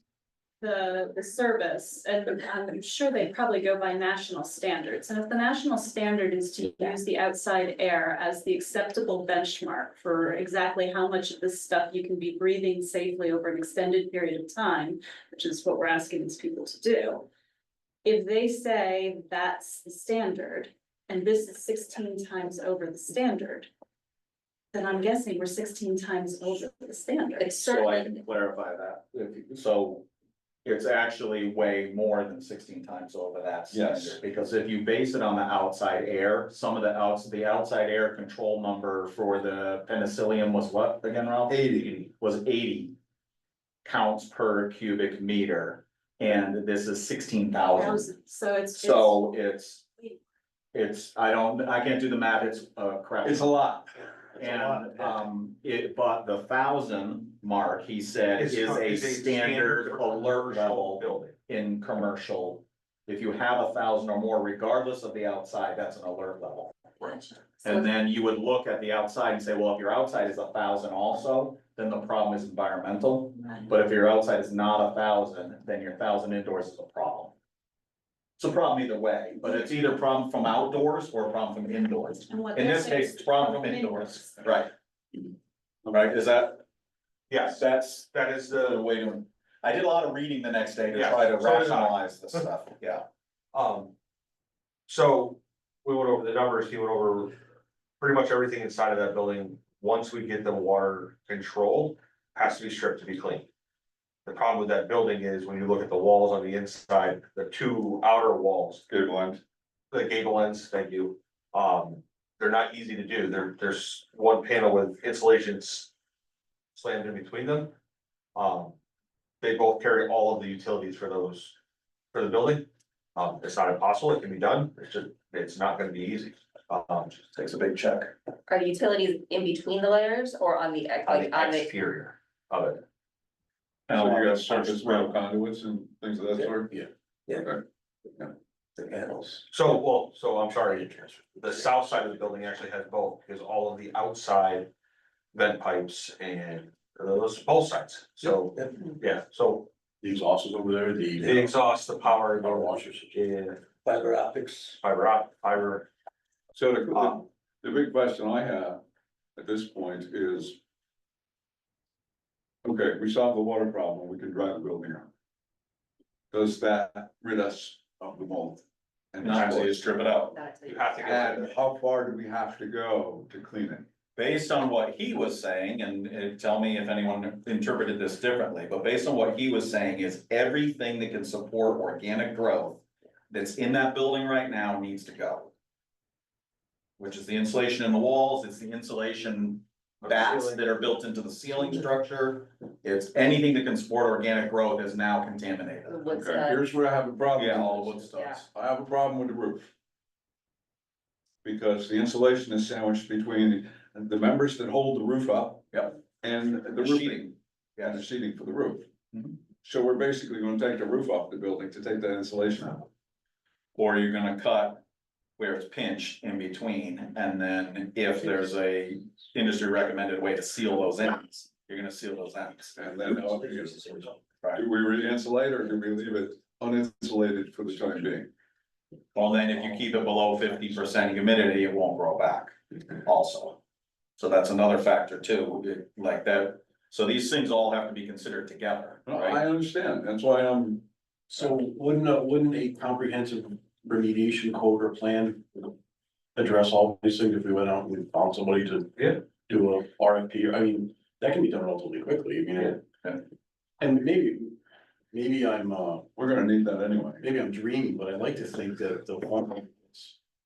the service, and I'm sure they probably go by national standards, and if the national standard is to use the outside air as the acceptable benchmark for exactly how much of this stuff you can be breathing safely over an extended period of time, which is what we're asking these people to do. If they say that's the standard, and this is 16 times over the standard, then I'm guessing we're 16 times over the standard. It's So I certainly, can clarify that. So it's actually way more than 16 times over that Yes. standard. Because if you base it on the outside air, some of the outside air control number for the penicillium was what again, Ralph? 80. Was 80 counts per cubic meter, and this is 16,000. So it's. So it's, I can't do the math, it's crap. It's a lot. And, but the 1,000 mark, he said, is a standard alert level building. in commercial. If you have 1,000 or more, regardless of the outside, that's an alert level. And then you would look at the outside and say, well, if your outside is 1,000 also, then the problem is environmental. But if your outside is not 1,000, then your 1,000 indoors is a problem. It's a problem either way, but it's either a problem from outdoors or a problem from indoors. And what In they're this saying case, is it's a problem from indoors, right? Right, is that, Yes, that is the the, way to, I did a lot of reading the next day to Yeah, try to so did I. rationalize this stuff, yeah. So we went over the numbers, he went over pretty much everything inside of that building. Once we get the water control, has to be stripped to be clean. The problem with that building is when you look at the walls on the inside, the two outer walls, Gable end. the gable ends, thank you. They're not easy to do. There's one panel with insulations slammed in between them. They both carry all of the utilities for those, for the building. It's not impossible, it can be done, it's not gonna be easy. Takes a big check. Are the utilities in between the layers or on the, On like, the on the, exterior of it. So you got surface rail conduits and things of that sort? Yeah. Okay. The panels. So I'm sorry, the south side of the building actually has both, because all of the outside vent pipes and those both sides, so, yeah, so. The exhaust is over there, The exhaust, the power, Power washers. yeah, Fiber optics. fiber, So um, the big question I have at this point is. Okay, we solve the water problem, we can drive the building out. Does that rid us of the mold? And Not until you strip it out. that's you have to get. And how far do we have to go to clean it? Based on what he was saying, and tell me if anyone interpreted this differently, but based on what he was saying is everything that can support organic growth that's in that building right now needs to go. Which is the insulation in the walls, it's the insulation bats that are built into the ceiling structure. It's anything that can support organic growth is now contaminated. the wood Okay, stud. here's where I have a problem. Yeah, with all the this. wood stuff. I have a problem with the roof. Because the insulation is sandwiched between the members that hold the roof up. Yep. And the The roofing, sheeting. and the sheeting for the roof. Mhm. So we're basically gonna take the roof off the building to take that insulation out. Or you're gonna cut where it's pinched in between, and then if there's a industry recommended way to seal those ends, you're gonna seal those ends. And then, do we re-insulate or do we leave it uninsulated for the time being? Well, then if you keep it below 50% humidity, it won't grow back also. So that's another factor too, like that, so these things all have to be considered together, No, right? I understand, that's why I'm, So wouldn't a comprehensive remediation code or plan address all these things if we went out and found somebody to Yeah. do a RFP? I mean, that can be done relatively quickly, I mean, Yeah. and maybe I'm, we're gonna need that anyway. maybe I'm dreaming, but I'd like to think that the one,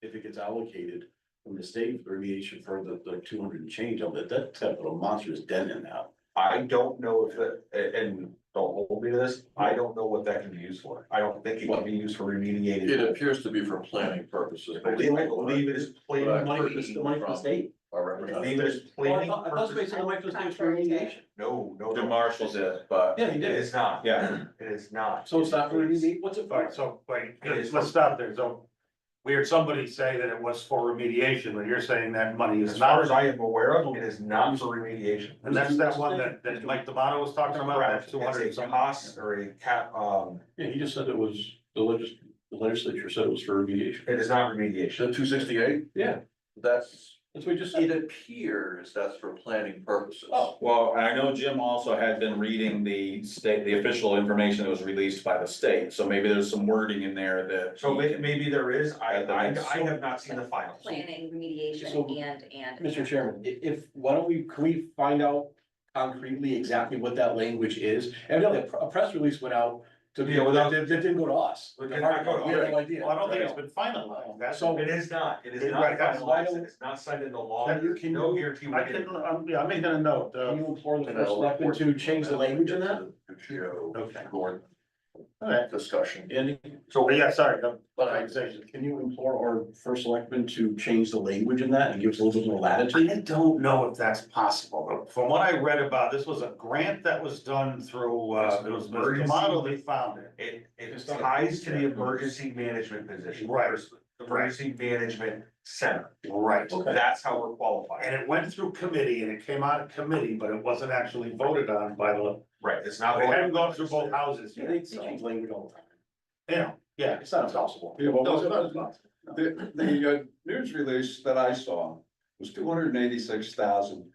if it gets allocated from the state for remediation for the 200 and change, that's got to put a monstrous dent in that. I don't know if that, and don't hold me to this, I don't know what that can be used for. I don't think it can be used for remediating. It appears to be for planning purposes. I believe it is planning. The money from the state. Our I representative. believe it is planning. purposes. the money from the state for remediation. No, The no, Marshall did, but Yeah, he it did. is not. yeah, It is not. So it's not for remediation, what's it for? Alright, so, wait, let's stop there, so. We heard somebody say that it was for remediation, but you're saying that money As is far not, as I am aware of, it is not for remediation. and that's that one that Mike D'Amato was talking about, that's Correct, 200 it's a something. cost or a cap, Yeah, he just said it was, the legislature said it was for remediation. it is not remediation. The 268, Yeah, that's, that's what he just it said. appears that's for planning purposes. Oh. well, I know Jim also had been reading the official information that was released by the state, so maybe there's some wording in there that. So he can- maybe there is, I At the next- have not seen the final. Planning, remediation So, and. Mr. Chairman, why don't we, can we find out concretely exactly what that language is? Evidently, a press release went out It didn't go to us. It did not go to We had no Well, I idea. don't think it's been finalized. That's So- It is not, it is Right, not that's why I finalized, don't- it's not signed into law, Can you- there's can no you- guarantee. I can, yeah, I'm making a note, Can you implore the first selectman to change the language in that? okay, Board all right, discussion. Andy, so, yeah, sorry, But I, can you implore our first selectman to change the language in that and give us a little bit more latitude? I don't know if that's possible, but from what I read about, this was a grant that was done through, it was the model that found it. It ties to the emergency management position. Right. Emergency management center, Right. that's how we're qualified. And it went through committee and it came out of committee, but it wasn't actually voted on by the, Right, it's not. they hadn't gone through both houses Yeah, they yet, so, change language all the time. yeah. It's not impossible. Yeah, well, No, was it's not it- possible. the news release that I saw was 286,000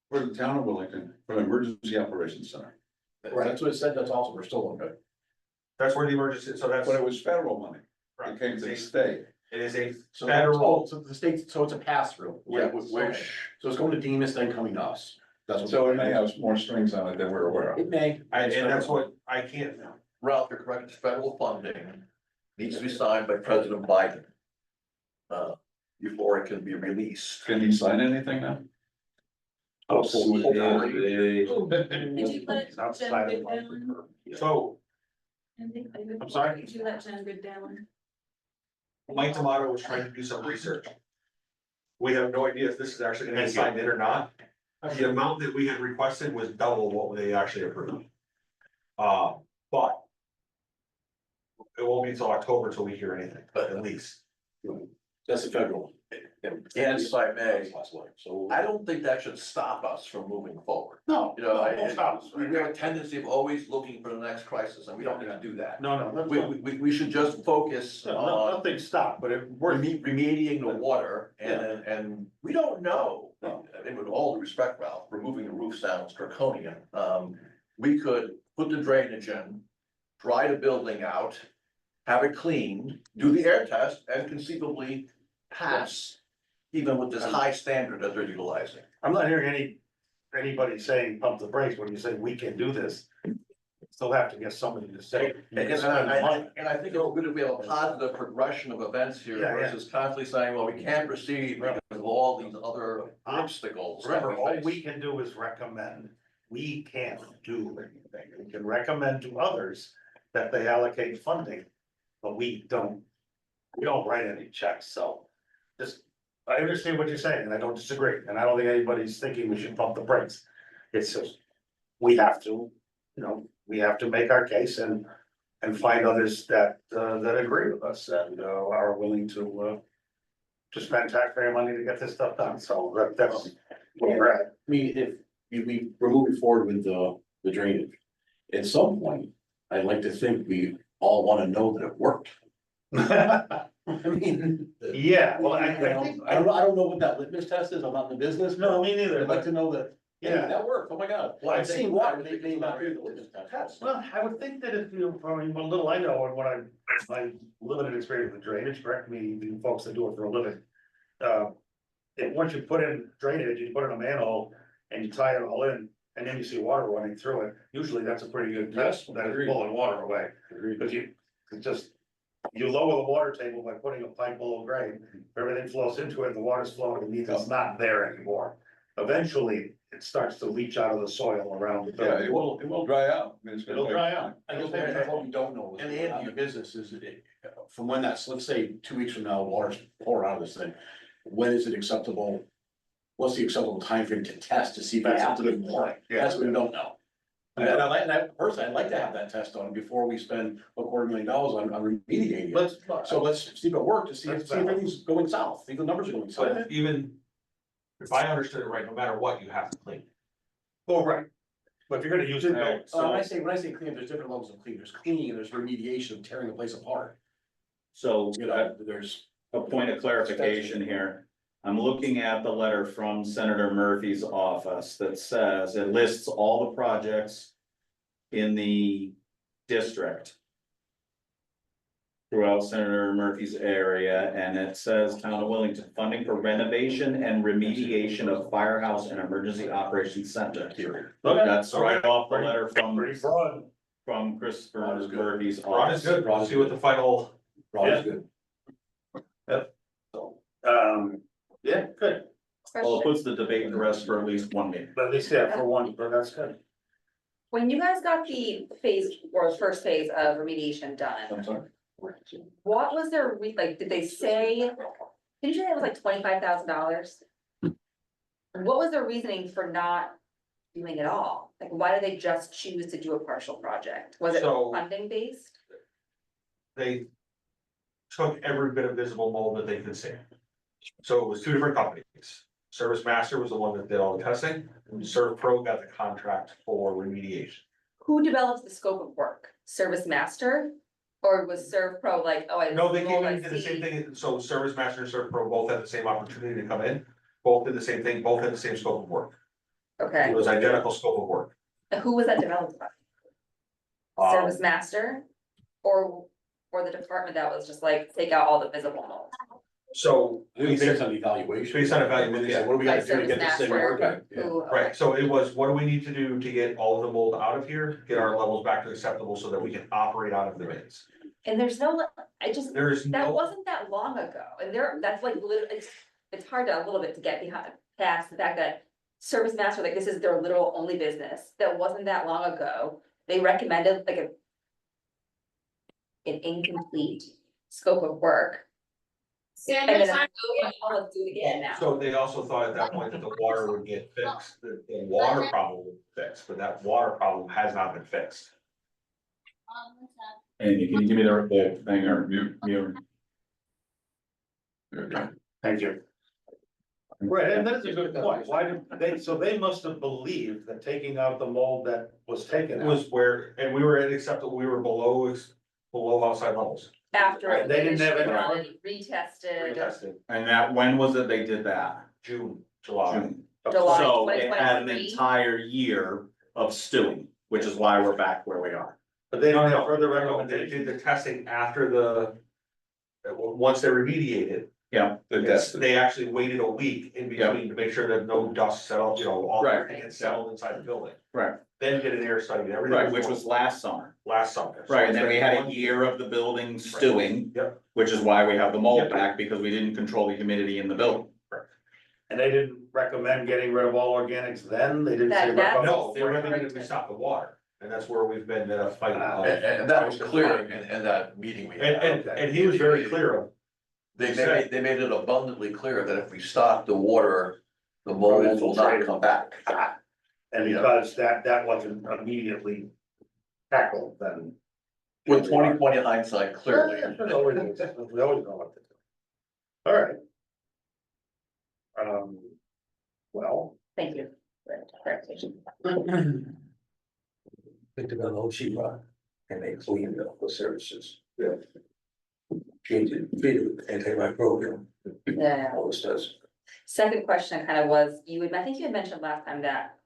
for the town of Wellington, for the Emergency Operations Center. That's what it said, that's also, we're still on good. That's where the emergency, so that's. But it was federal money. Right. It came to the state. It is a So federal, so the state, so it's a pass through. Yeah, Which, so it's going to Demus, then coming to us. That's what. So it may have more strings on it than we're aware of. It may. and that's what I can't. Ralph, you're correct, it's federal funding needs to be signed by President Biden. Before it can be released. Can he sign anything now? Hopefully. Did you let It's outside Jen of Good down? So I'm sorry? Did you let Jen Good down? Mike Tomato was trying to do some research. We have no idea if this is actually gonna be signed in or not. The amount that we had requested was double what they actually approved. But it won't be until October till we hear anything, but at least. That's the federal. And if I may, So. I don't think that should stop us from moving forward. No, You know, it won't stop us. we have a tendency of always looking for the next crisis, and we don't need to do that. No, that's We, fine. we should just focus No, on nothing stopped, but it worked. remediating the water, and we don't know. No. I mean, with all due respect, Ralph, removing the roof sounds draconian. We could put the drainage in, dry the building out, have it cleaned, do the air test, and conceivably pass, even with this high standard that they're utilizing. I'm not hearing anybody saying pump the brakes when you say we can do this. Still have to get somebody to say. And I think it's good if we have a positive progression of events here Yeah, yeah. versus constantly saying, well, we can't proceed because of all these other obstacles. that Remember, all face. we can do is recommend. We can't do anything. We can recommend to others that they allocate funding, but we don't write any checks, so. Just, I understand what you're saying, and I don't disagree, and I don't think anybody's thinking we should pump the brakes. It's just, we have to, we have to make our case and find others that agree with us and are willing to spend taxpayer money to get this stuff done, so that's where we're at. I mean, if we're moving forward with the drainage, at some point, I'd like to think we all wanna know that it worked. I mean. Yeah, well, I I don't know what that litmus test is, I'm not in the business. No, me neither, I'd like but, to know that, yeah, yeah. that worked, oh my god. Well, I I've think- seen water, they may not do the litmus test. Well, I would think that if you, I mean, what little I know and what my limited experience with drainage, correct me, the folks that do it for a living. If once you put in drainage, you put in a manhole and you tie it all in, and then you see water running through it, usually that's a pretty good test, that is agreed. pulling water away. Agreed. Because it just, you lower the water table by putting a pipe below grade, everything flows into it, the water's flowing, it means it's not there anymore. Eventually, it starts to leach out of the soil around the Yeah, building. it will dry out. I mean, it's gonna It'll take dry time. out. I guess what we don't know And is, Andy- on your business is, from when that's, let's say, 2 weeks from now, water's pouring out of this thing. When is it acceptable? What's the acceptable timeframe to test to see if it's That's a good active? point, yeah. That's what we don't know. And personally, I'd like to have that test done before we spend $250,000 on remediating it. So let's see if it worked, to see if everything's going south, see if the numbers are going south. But even, if I understood it right, no matter what, you have to clean. Well, right, but if you're gonna use it, Alright, When I so, say clean, there's different levels of clean, there's cleaning and there's remediation of tearing the place apart, so you know, there's. a point of clarification here. I'm looking at the letter from Senator Murphy's office that says it lists all the projects in the district throughout Senator Murphy's area, and it says Town of Wellington funding for renovation and remediation of firehouse and emergency operations center. That's right off the letter from pretty broad. from Christopher Ron is good. Murphy's Ron is office. good, we'll see what the final, Ron is good. Yeah, good, Well, it Question. puts the debate to rest for at least one meeting. but at least, yeah, for one, but that's good. When you guys got the phase or first phase of remediation done, I'm sorry. what was their like, did they say? Did you say it was like $25,000? What was their reasoning for not doing it all? Like, why did they just choose to do a partial project? Was it So- funding based? they took every bit of visible mold that they could see. So it was two different companies. Service Master was the one that did all the testing, and Serv Pro got the contract for remediation. Who develops the scope of work? Service Master? Or was Serve Pro like, oh, I. No, they came in I and did the same see. thing, so Service Master and Serv Pro both had the same opportunity to come in, both did the same thing, both had the same scope of work. Okay, It was identical scope of work. and who was that developed by? Um, Service Master? Or the department that was just like, take out all the visible mold? So It was based on evaluation. Based on evaluation, They said, yeah. what do we By gotta do to get this thing Service working? Master, who? Right, so it was, what do we need to do to get all of the mold out of here, get our levels back to acceptable so that we can operate out of the bins? And there's no, I just, There is that no, wasn't that long ago, and that's like, it's hard to, a little bit to get behind, past the fact that. Service Master, like, this is their literal only business, that wasn't that long ago, they recommended like a. An incomplete scope of work. And then, oh, let's do it again now. so they also thought at that point that the water would get fixed, the water problem would be fixed, but that water problem has not been fixed. And can you give me the thing or mute? Thank you. Right, and that's a good point, why did they, so they must have believed that taking out the mold that was taken It out. was where, and we were at acceptable, we were below outside levels. After Right, it they was didn't have run, any- retested, Retested, And that, when was it they did that? June, July. June. July So it had an 2023. entire year of stewing, which is why we're back where we are. But they don't have further They recommendations. did the testing after once they remediated. Yeah. They actually waited a week in between to make sure that no dust settled, all Right. everything had settled inside the building. Right. Then did an air study, and everything. Right, which was last summer. Last summer. So Right, and then it's we been had a 1 year of the building stewing. Yep. Which is why we have the mold Yep. back, because we didn't control the humidity in the building. And they didn't recommend getting rid of all organics then, they didn't say. That- No, they recommended we stop the water, and that's where we've been fighting. And that was clear in that meeting we had. And he was very clear of, They made it abundantly clear that if we stop the water, the mold will not come back. And because that wasn't immediately tackled, then. With 20/20 hindsight, clearly. We always know what to do. All right. Well. thank you for the clarification. Picked up an old sheet rock and they cleaned up the surfaces. Yeah. Changed it, treated it with antimicrobial, Yeah. all this does. Second question kind of was, I think you had mentioned last time that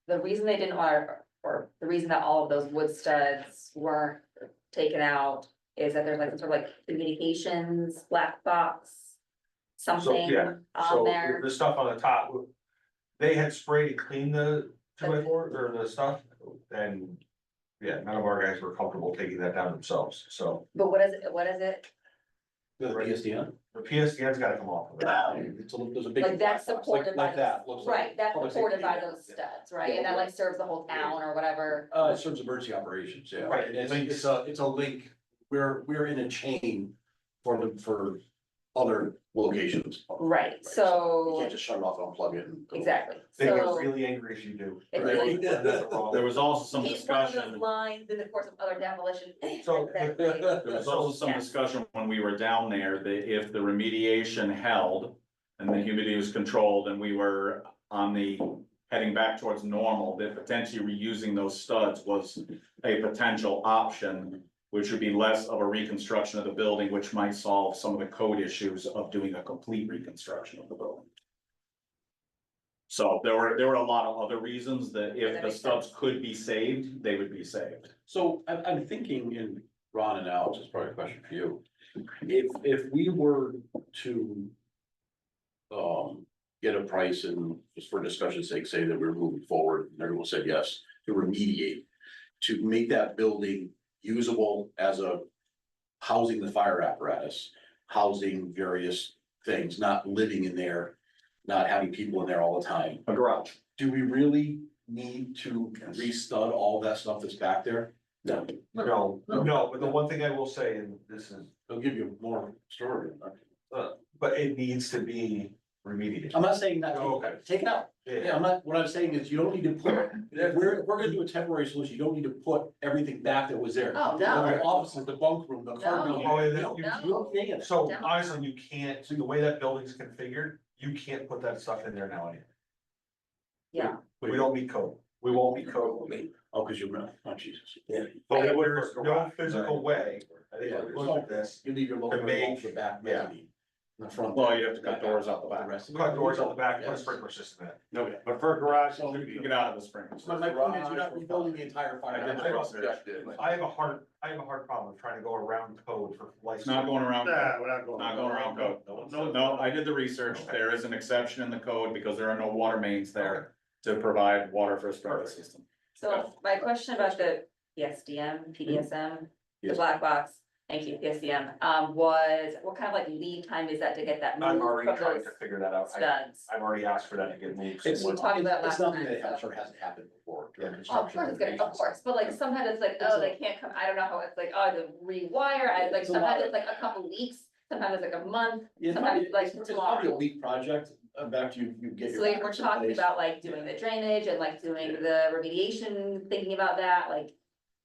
the reason they didn't want, or the reason that all of those wood studs weren't taken out is that there's like some sort of like communications black box, something yeah, on so there. the stuff on the top, they had sprayed and cleaned the 2x4 or the stuff, and. Yeah, none of our guys were comfortable taking that down themselves, so But what is it? The PSDN. the PSDN's gotta come off of it. There's a big. Like that's black box, supported by like that, looks like Right, that's public supported by safety. those studs, right? And that like serves the whole town or whatever. It serves emergency operations, yeah. Right, And it's a link, we're in a chain for other locations. Right, You so, can't just shut it off and unplug it. and go. exactly, They get so. really angry if you do. If Right. you- There was also some Each one of discussion. those lines in the course of other demolition. So- Exactly. There was also some Yeah. discussion when we were down there, that if the remediation held and the humidity was controlled and we were on the heading back towards normal, that potentially reusing those studs was a potential option, which would be less of a reconstruction of the building, which might solve some of the code issues of doing a complete reconstruction of the building. So there were a lot of other reasons that if That the makes studs could be saved, they would be saved. So I'm thinking, and Ron and Alex, it's probably a question for you. If we were to get a price and just for discussion's sake, say that we're moving forward and everyone said yes to remediate. to make that building usable as a housing the fire apparatus, housing various things, not living in there, not having people in there all the time. A garage. Do we really need to restud all that stuff that's back there? No. No, but the one thing I will say, and this is, They'll give you more story. but it needs to be remediated. I'm not saying not, Oh, okay. take it out. Yeah, I'm not, what I'm saying is you don't need to put, if we're gonna do a temporary solution, you don't need to put everything back that was there. Oh, The no. offices, the bunk room, the car No. building. Oh, yeah, You don't- no. you don't need it. So Demo. honestly, you can't, see the way that building's configured, you can't put that stuff in there now anymore. Yeah, We don't meet code. We won't meet code. Oh, cause you're running, oh Jesus. Yeah. But there's no physical way, I think, Yeah, if we look at this, You leave your local To make- off the back, yeah. mezzanine, the front. Well, you have to cut doors out the back. rest of it. cut doors on the back, put a Yes. sprinkler system in. Okay. But for a garage, So You get out of the sprinklers. my point is, you're not rebuilding the entire fire. I did apparatus. I have a hard problem trying to go around code for It's license. not going around. nah, we're not going. Not going around code. No, I did the research. There is an exception in the code because there are no water mains there to provide water for a sprinkler system. so my question about the PSDM, PDSM, the Yes. black box, thank you, PSDM, was, what kind of like lead time is that to get that I'm moved already from trying those to figure that out. studs? I've already asked for that to get moved. It's, We talked about it's last nothing time, that so- sure hasn't happened before. during Oh, of construction course, it's gonna, of renovations. course, but like sometimes it's like, oh, they can't come, I don't know how it's like, oh, the rewire, I like, It's a lot sometimes of- it's like a couple weeks, sometimes it's like a month, Yeah, sometimes probably- like it's probably a tomorrow. week project, back to you get your. So like, we're factories in talking place. about like doing the drainage and like doing the remediation, thinking about that, like,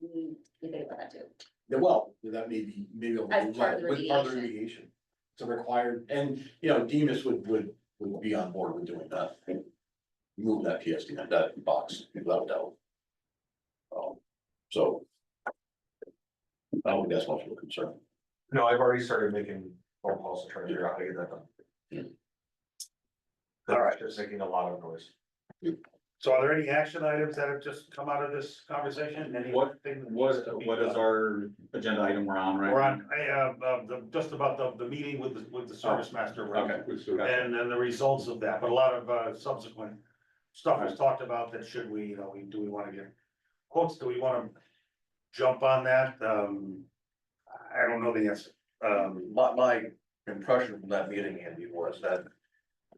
we think about that too. Yeah, well, that may be, maybe. As part of the with part of the remediation. It's a required, and, you know, Demus would be on board with doing that. Move that PSD, that box, without a doubt. So. I don't think that's much of a concern. No, I've already started making phone calls to try to figure out how to get that done. All right. Just making a lot of noise. So are there any action items that have just come out of this conversation? What- Anything that What, needs to be what is done? our agenda item we're on, right? We're on, just about the meeting with the service master. Okay. And then the results of that, but a lot of, subsequent stuff was talked about that should we, do we wanna get quotes, do we wanna jump on that? I don't know the answer. My impression from that meeting, Andy, was that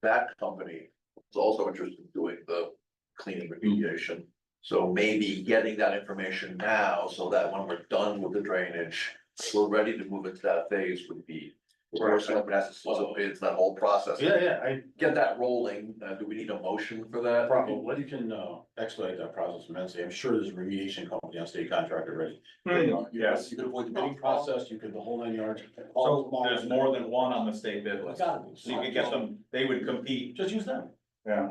that company was also interested in doing the cleaning remediation. So maybe getting that information now, so that when we're done with the drainage, we're ready to move into that phase would be. Or something has to slow, it's that whole process. Yeah, I Get that rolling, do we need a motion for that? Probably, you can expedite that process immensely. I'm sure there's a remediation company on state contract already. Yes. You can avoid the bidding process, you could the whole 9 yards. So there's more than one on the state bid list. Gotta be. So you could get them, they would compete. Just use them. Yeah.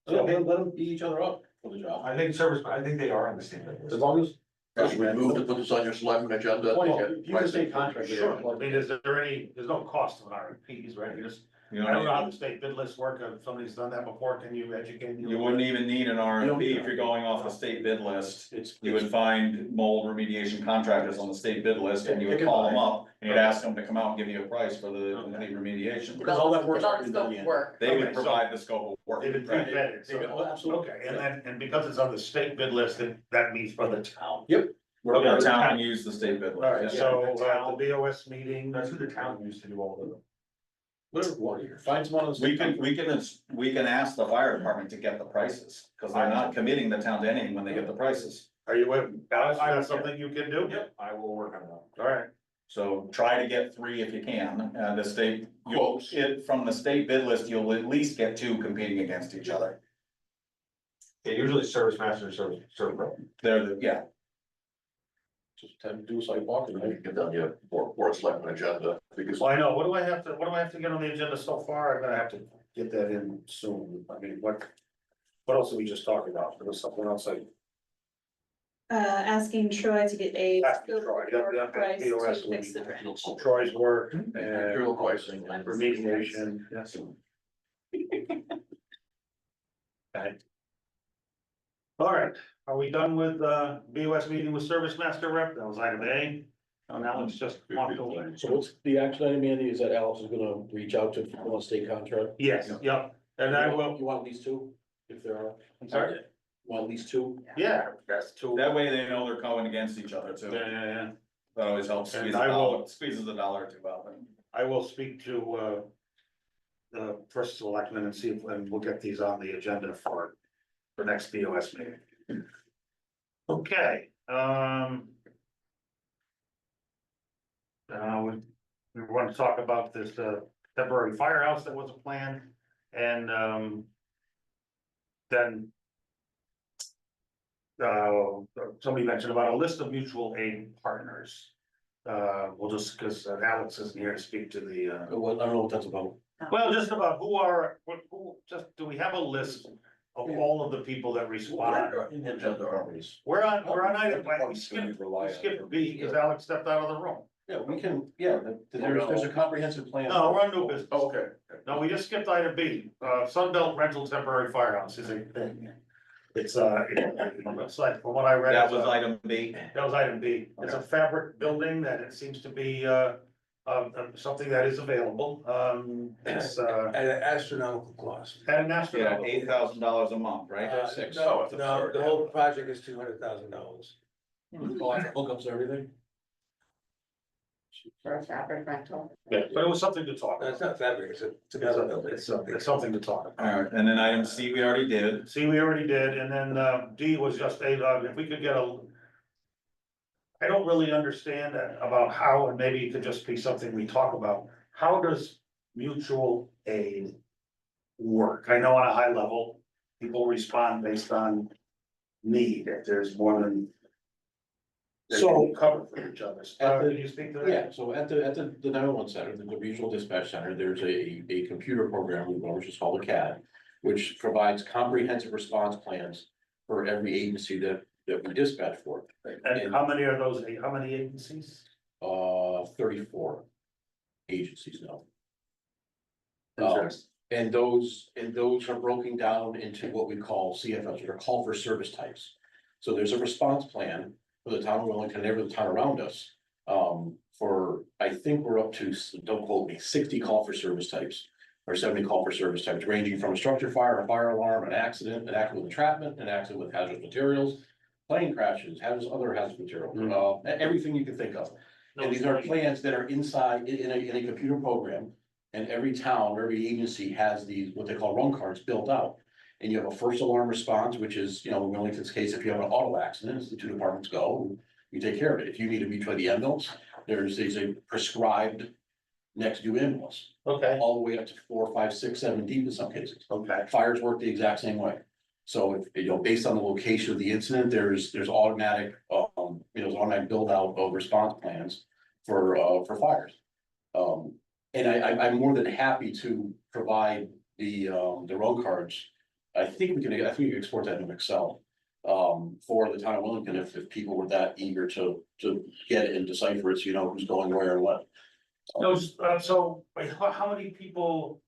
Let them beat each other up for the job. I think they are on the state. As long as. Should we move to put this on your selectmen agenda? to Well, get if you can state contract. sure, I mean, is there any, there's no cost of RFPs, right? You just, You I don't know how know, the state bid list work, if somebody's done that before, can you educate? you wouldn't even need an RFP if you're going off the state bid list. It's. You would find mold remediation contractors on the state bid list and you would call them up and you'd ask them to come out and give you a price for the complete remediation. Because all that work's Develop already the scope done, of yeah. work. They would Okay, so- provide the scope of work. They've been Right. pre-vetted, They've been- so, oh, absolutely. okay, and because it's on the state bid list, that means for the town. The town can use the state bid list. All right, yeah. so, the town- the BOS meeting. That's who the town used to do all of them. Whatever, find someone else. We can ask the fire department to get the prices, because they're not committing the town to anything when they get the prices. Are you, is that something you can do? Yep, I will work on that. All right, So try to get 3 if you can, the state, Quotes. from the state bid list, you'll at least get 2 competing against each other. Yeah, usually service master, service pro. They're the, Just tend to do a sidewalk and Maybe get on your board selectmen agenda, because so I know, what do I have to get on the agenda so far? I'm gonna have to get that in soon. I mean, what else did we just talk about? There was something else I. Asking Troy to get a Ask scope of Troy, yeah, work yeah, price POS to will fix be- the drainage. Troy's work and drill pricing. remediation, yes. Okay. All right, are we done with BOS meeting with service master rep? That was item A. Oh, now it's just walked away. So what's the action item, Andy, is that Alex is gonna reach out to a state contract? Yes, yep, and I will, You want these two, if there are? I'm sorry? Well, at least two. Yeah, that's two. That way they know they're going against each other too. Yeah. That always helps And squeeze a I will- dollar, squeezes a dollar or two out. I will speak to, the first selectman and see if, and we'll get these on the agenda for next BOS meeting. Okay, we want to talk about this, temporary firehouse that was a plan, and, then somebody mentioned about a list of mutual aid partners. We'll just, because Alex isn't here to speak to the, Well, I don't know what that's about. well, just about just, do we have a list of all of the people that respond? Agenda armies. We're on item, we skipped B because Alex stepped out of the room. Yeah, we can, yeah, there's a comprehensive plan. No, we're on new business. Okay. No, we just skipped item B, Sunbelt rental temporary firehouse is a thing. It's looks like, from what I read. That was item B. That was item B. It's a fabric building that it seems to be, something that is available. It's, At an astronomical cost. at an Yeah, astronomical. $8,000 a month, right? No, the whole project is $200,000. Hookups, and everything. For a fabric rental. Yeah, but it was something to talk No, it's about. not fabric, it's a metal building. It's something to talk about. Alright, and then item C we already did. See, we already did, and then, D was just if we could get a. I don't really understand about how, and maybe it could just be something we talk about, how does mutual aid work? I know on a high level, people respond based on need, if there's more than. They So- can cover for each other. Can you speak to that? Yeah, so at the 911 center, the regional dispatch center, there's a computer program, which is called a CAD, which provides comprehensive response plans for every agency that we dispatch for. And how many are those, how many agencies? 34 agencies now. Interesting. And those are broken down into what we call CFS, or call for service types. So there's a response plan for the town of Wellington and every town around us. I think we're up to, don't quote me, 60 call for service types. Or 70 call for service types, ranging from a structure fire, a fire alarm, an accident with entrapment, an accident with hazardous materials. Plane crashes, other hazardous material, everything you can think of. And these are plans that are inside in a computer program. And every town, every agency has these, what they call run cards built out. And you have a first alarm response, which is, in Wellington's case, if you have an auto accident, the two departments go, and you take care of it. If you need to reach for the ambulance, there's a prescribed next due ambulance. Okay, All the way up to 4, 5, 6, 7 deep in some cases. okay. Fires work the exact same way. So if, based on the location of the incident, there's automatic, automatic build out of response plans for fires. And I'm more than happy to provide the road cards. I think we can export that into Excel. For the town of Wellington, if people were that eager to get it and decipher it, so you know who's going where and what. No, so, wait, how many people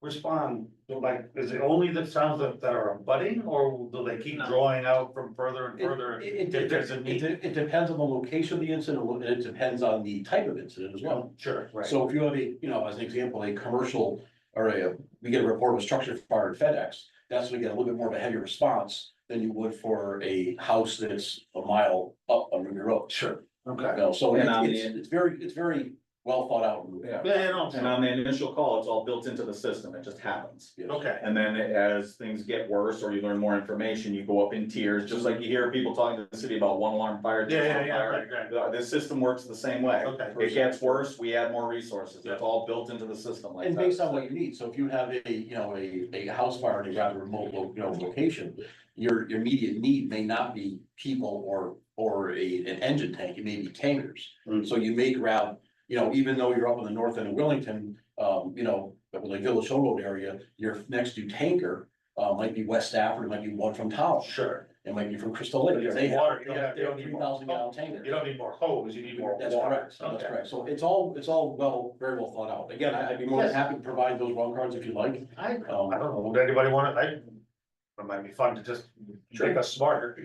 respond? Like, is it only the towns that are abutting, or do they keep drawing out from further and further? If there's a need? It depends on the location of the incident, and it depends on the type of incident as well. Sure, right. So if you have as an example, a commercial or we get a report of a structure fire at FedEx, that's when we get a little bit more of a heavy response than you would for a house that's a mile up on Ruby Road. Sure, okay. So And on it's very well thought out. Yeah. Yeah, no, And on the initial call, it's all built into the system, it just happens. Yes. okay, And then as things get worse or you learn more information, you go up in tiers, just like you hear people talking to the city about one alarm fire. two alarm fire. right. The system works the same way. Okay. It gets worse, we add more resources, it's all built into the system like And that. based on what you need, so if you have a house fire in a rather remote, location, your immediate need may not be people or an engine tank, it may be tankers. Mm. So you may grab, even though you're up in the north end of Wellington, like Village Hill Road area, your next to tanker might be West Stafford, it might be one from Taos. Sure. It might be from Crystal Lake, But they have, water, they have 3,000 gallon tankers. You don't need more hose, you need more That's water. correct, that's correct. So it's all very well thought out. Again, I'd be more than happy to provide those run cards if you like. I don't know, would anybody want it? It might be fun to just make us smarter.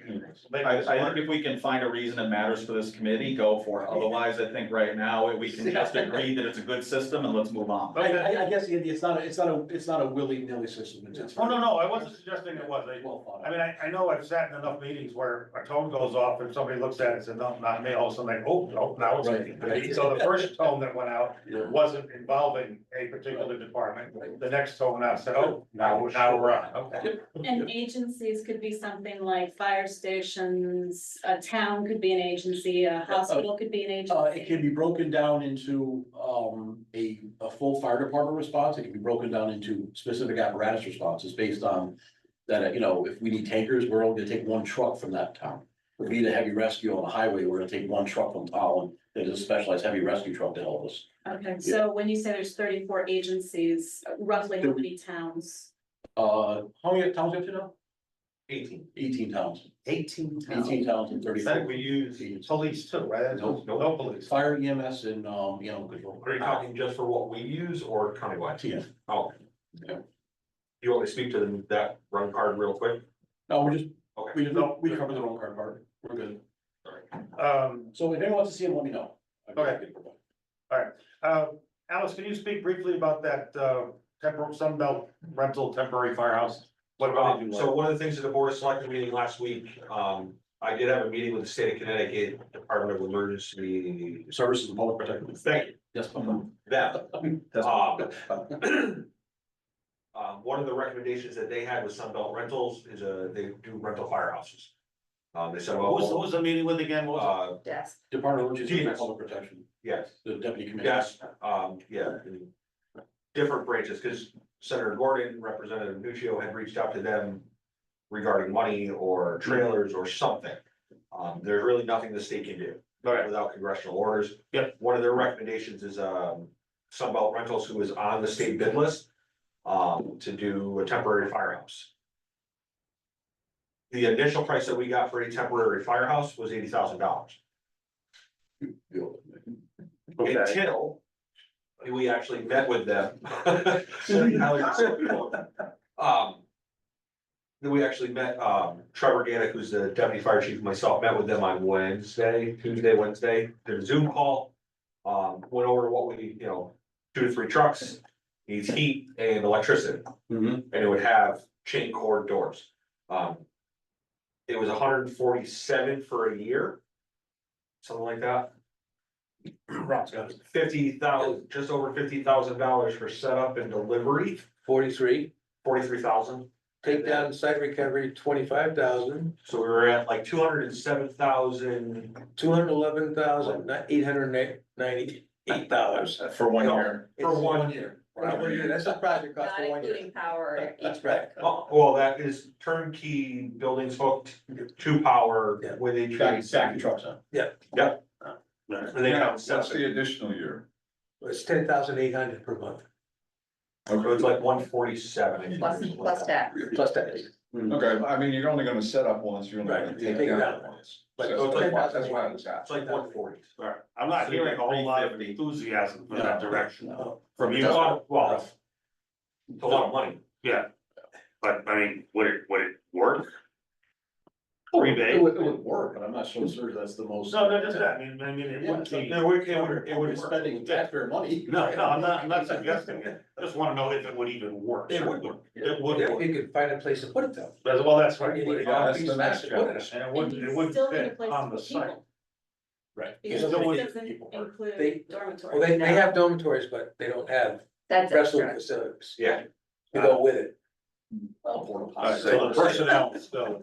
Make I, us I think smarter. if we can find a reason it matters for this committee, go for it. Otherwise, I think right now, we can just agree that it's a good system and let's move on. I guess, Andy, it's not a willy-nilly system. It's Oh, no, I wasn't suggesting it was. well thought I out. mean, I know I've sat in enough meetings where a tone goes off and somebody looks at it and says, no, not me, all of a sudden like, oh, no, now it's me. Right. So the first tone that went out Yeah. wasn't involving a particular department. Right. The next tone out said, oh, now we're on, okay. And agencies could be something like fire stations, a town could be an agency, a hospital could be an It agency. can be broken down into, a full fire department response, it can be broken down into specific apparatus responses based on that, you know, if we need tankers, we're only gonna take one truck from that town. If we need a heavy rescue on the highway, we're gonna take one truck from Holland, there's a specialized heavy rescue truck to help us. Okay, so when you say there's 34 agencies, roughly how many towns? How many towns we up to now? 18. 18 towns, 18 18 towns and 34. Then we use police too, right? No police. Fire EMS and, animal control. Are you talking just for what we use or countywide? Yeah. Oh. Yeah. You want me to speak to that run card real quick? No, we're just, Okay. we covered the wrong card part, we're good. Um, So if anyone wants to see them, let me know. Okay. Alice, can you speak briefly about that, temporary Sunbelt rental temporary firehouse? What do they do? So one of the things at the Board of Selectmen meeting last week, I did have a meeting with the state of Connecticut Department of Emergency. Services and Public Protection. Thank you. Yes. Them. One of the recommendations that they had with Sunbelt Rentals is they do rental firehouses. They said, Who was well, the meeting with again? What was Yes. Department of Emergency and Yes. Public Protection, yes, the deputy commander. yes, yeah. Different branches, because Senator Gordon, Representative Nuccio had reached out to them regarding money or trailers or something. There's really nothing the state can do without congressional orders. Yep. One of their recommendations is, Sunbelt Rentals, who is on the state bid list, to do a temporary firehouse. The initial price that we got for a temporary firehouse was $80,000. Until we actually met with them. Then we actually met, Trevor Gannick, who's the deputy fire chief, and myself, met with them on Wednesday, did a Zoom call. Went over what we, 2 to 3 trucks, needs heat and electricity, Mhm. and it would have chain cord doors. It was 147 for a year. Something like that. Ron's got it. 50,000, just over $50,000 for setup and delivery, 43, 43,000. take down site recovery, 25,000, So we were at like 207,000. 211,000, not $898. For 1 year. For 1 year. That's the project cost Not for 1 year. including power. That's right. Oh, well, that is turnkey buildings hooked to power Yeah. with a. Back trucks on. And they have What's setup. the additional year? It's 10,800 per month, So it's like 147. Plus tax. plus tax. Okay, I mean, you're only gonna set up once, you're only Right, gonna you take take it down down. once. But So it's like- that's why I was It's asking. like 140. Alright, I'm not hearing a whole lot of enthusiasm for that direction No. from It's you. a lot, well, it's a lot of money. Yeah, but I mean, would it work? It Rebate? would work, but I'm not so sure that's the most. No, just that, it wouldn't be. It would be spending taxpayer money. No, I'm not suggesting it, just wanna know if it would even work. It would work. It would If work, you could find a place to put it though. well, that's right. You need a Yeah, that's piece the of next land to put it. And it And wouldn't, you it wouldn't still need a fit place on to the put site. people. Right. Because still it would- doesn't They- include dormitory. Well, they have dormitories, but they don't have That's restroom extra. facilities Yeah. to go with it. Alright, so the personnel still.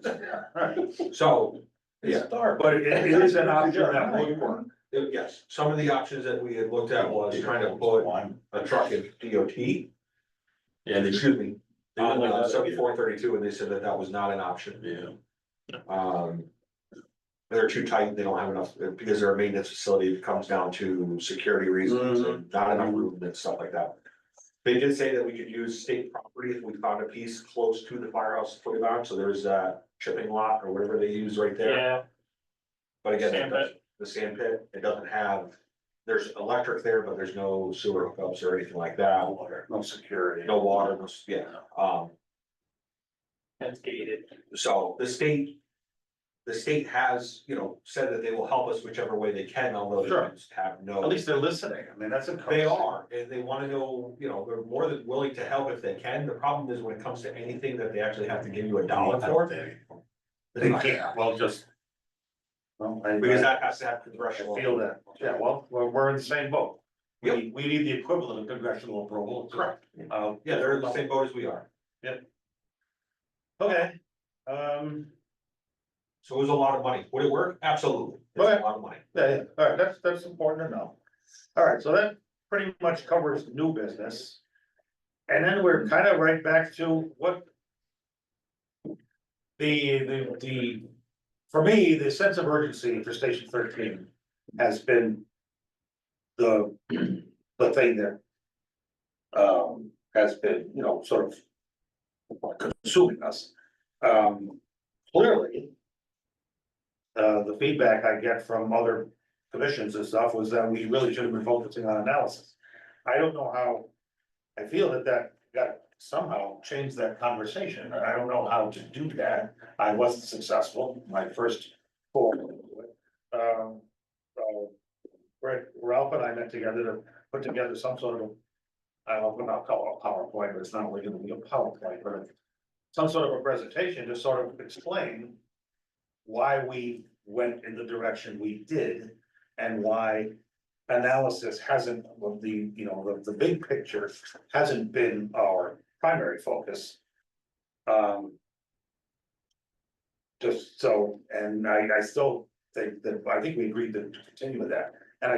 So, yeah, It's dark. But it is an option that would work. yes, some of the options that we had looked at was trying to put a truck in DOT. And excuse me, on 7432, and they said that was not an option. Yeah. They're too tight, they don't have enough, because they're a maintenance facility, it comes down to security reasons and not enough room and stuff like that. They did say that we could use state property if we found a piece close to the firehouse to put it on, so there's that chipping lot or whatever they use right there. Yeah, But again, Sand pit. the sand pit, it doesn't have, there's electric there, but there's no sewer hookups or anything like that. no security. No water, no, yeah, That's gated. So the state has, said that they will help us whichever way they can, although Sure. they just have no. At least they're listening. I mean, that's a. They are, and they wanna know, they're more than willing to help if they can. The problem is when it comes to anything that they actually have to give you a dollar for. They can't, well, just. Well, Because that has to have I congressional. feel that, yeah, well, we're in the same boat. We need the equivalent of congressional approval. Correct. Uh, Yeah, they're in the same boat as we are. okay, So it was a lot of money. Would it work? Absolutely. It's Okay. a lot of money. yeah, all right, that's important to know. All right, so that pretty much covers new business. And then we're kind of right back to what. For me, the sense of urgency for Station 13 has been. The thing that. Has been, sort of. Consuming us. Clearly. The feedback I get from other commissions and stuff was that we really should have been focusing on analysis. I don't know how, I feel that got somehow changed that conversation, and I don't know how to do that. I wasn't successful, my first call. Ralph and I met together to put together some sort of, I don't know, I'll call it a PowerPoint, but it's not really gonna be a PowerPoint, but some sort of a presentation to sort of explain why we went in the direction we did and why analysis hasn't, well, the big picture hasn't been our primary focus. Just so, and I still think that, I think we agreed to continue with that, and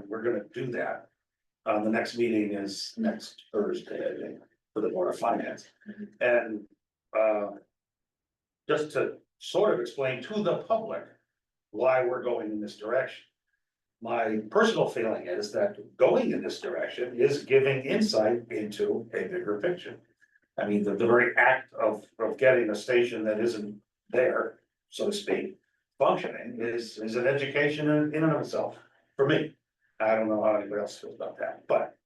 we're gonna do that. The next meeting is next Thursday, I think, for the Board of Finance, and, just to sort of explain to the public why we're going in this direction. My personal feeling is that going in this direction is giving insight into a bigger picture. I mean, the very act of getting a station that isn't there, so to speak, functioning is an education in and of itself, for me. I don't know how anybody else feels about that, but,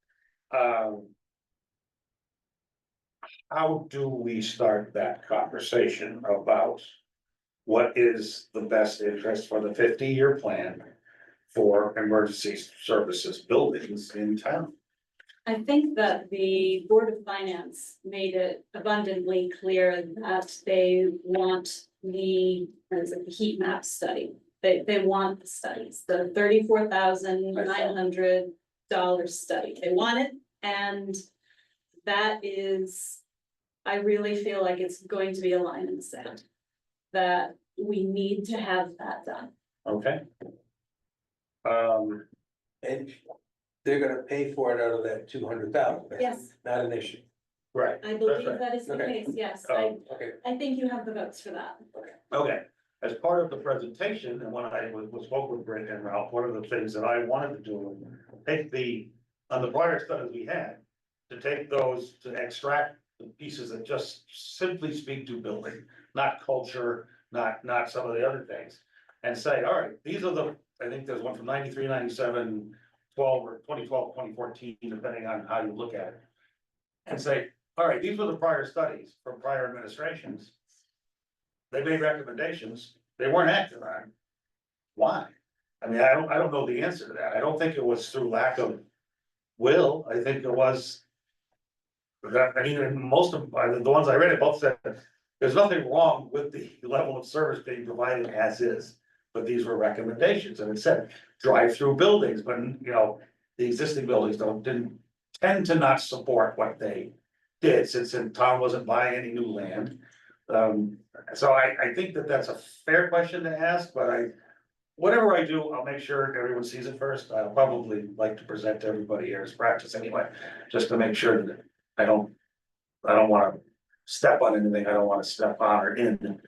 how do we start that conversation about what is the best interest for the 50-year plan for emergency services buildings in town? I think that the Board of Finance made it abundantly clear that they want the heat map study. They want the studies, the $34,900 study. They want it, and that is, I really feel like it's going to be a line in the sand. That we need to have that done. Okay. And they're gonna pay for it out of that 200,000. Yes. Not an issue. Right. I believe right. that is the Okay. case, yes, Okay. I think you have the votes for that. Okay, as part of the presentation, and when I spoke with Brent and Ralph, one of the things that I wanted to do, on the prior studies we had, to take those, to extract the pieces that just simply speak to building, not culture, not some of the other things. And say, all right, these are I think there's one from 93, 97, 12, or 2012, 2014, depending on how you look at it. And say, all right, these were the prior studies from prior administrations. They made recommendations, they weren't acted on. Why? I mean, I don't know the answer to that. I don't think it was through lack of will. I think it was. That, I mean, and most of the ones I read, it both said, there's nothing wrong with the level of service being provided as is. But these were recommendations, and it said, drive-through buildings, but the existing buildings didn't tend to not support what they did, since the town wasn't buying any new land. So I think that's a fair question to ask, but whatever I do, I'll make sure everyone sees it first. I'll probably like to present to everybody here as practice anyway, just to make sure that I don't wanna step on anything I don't wanna step on or in,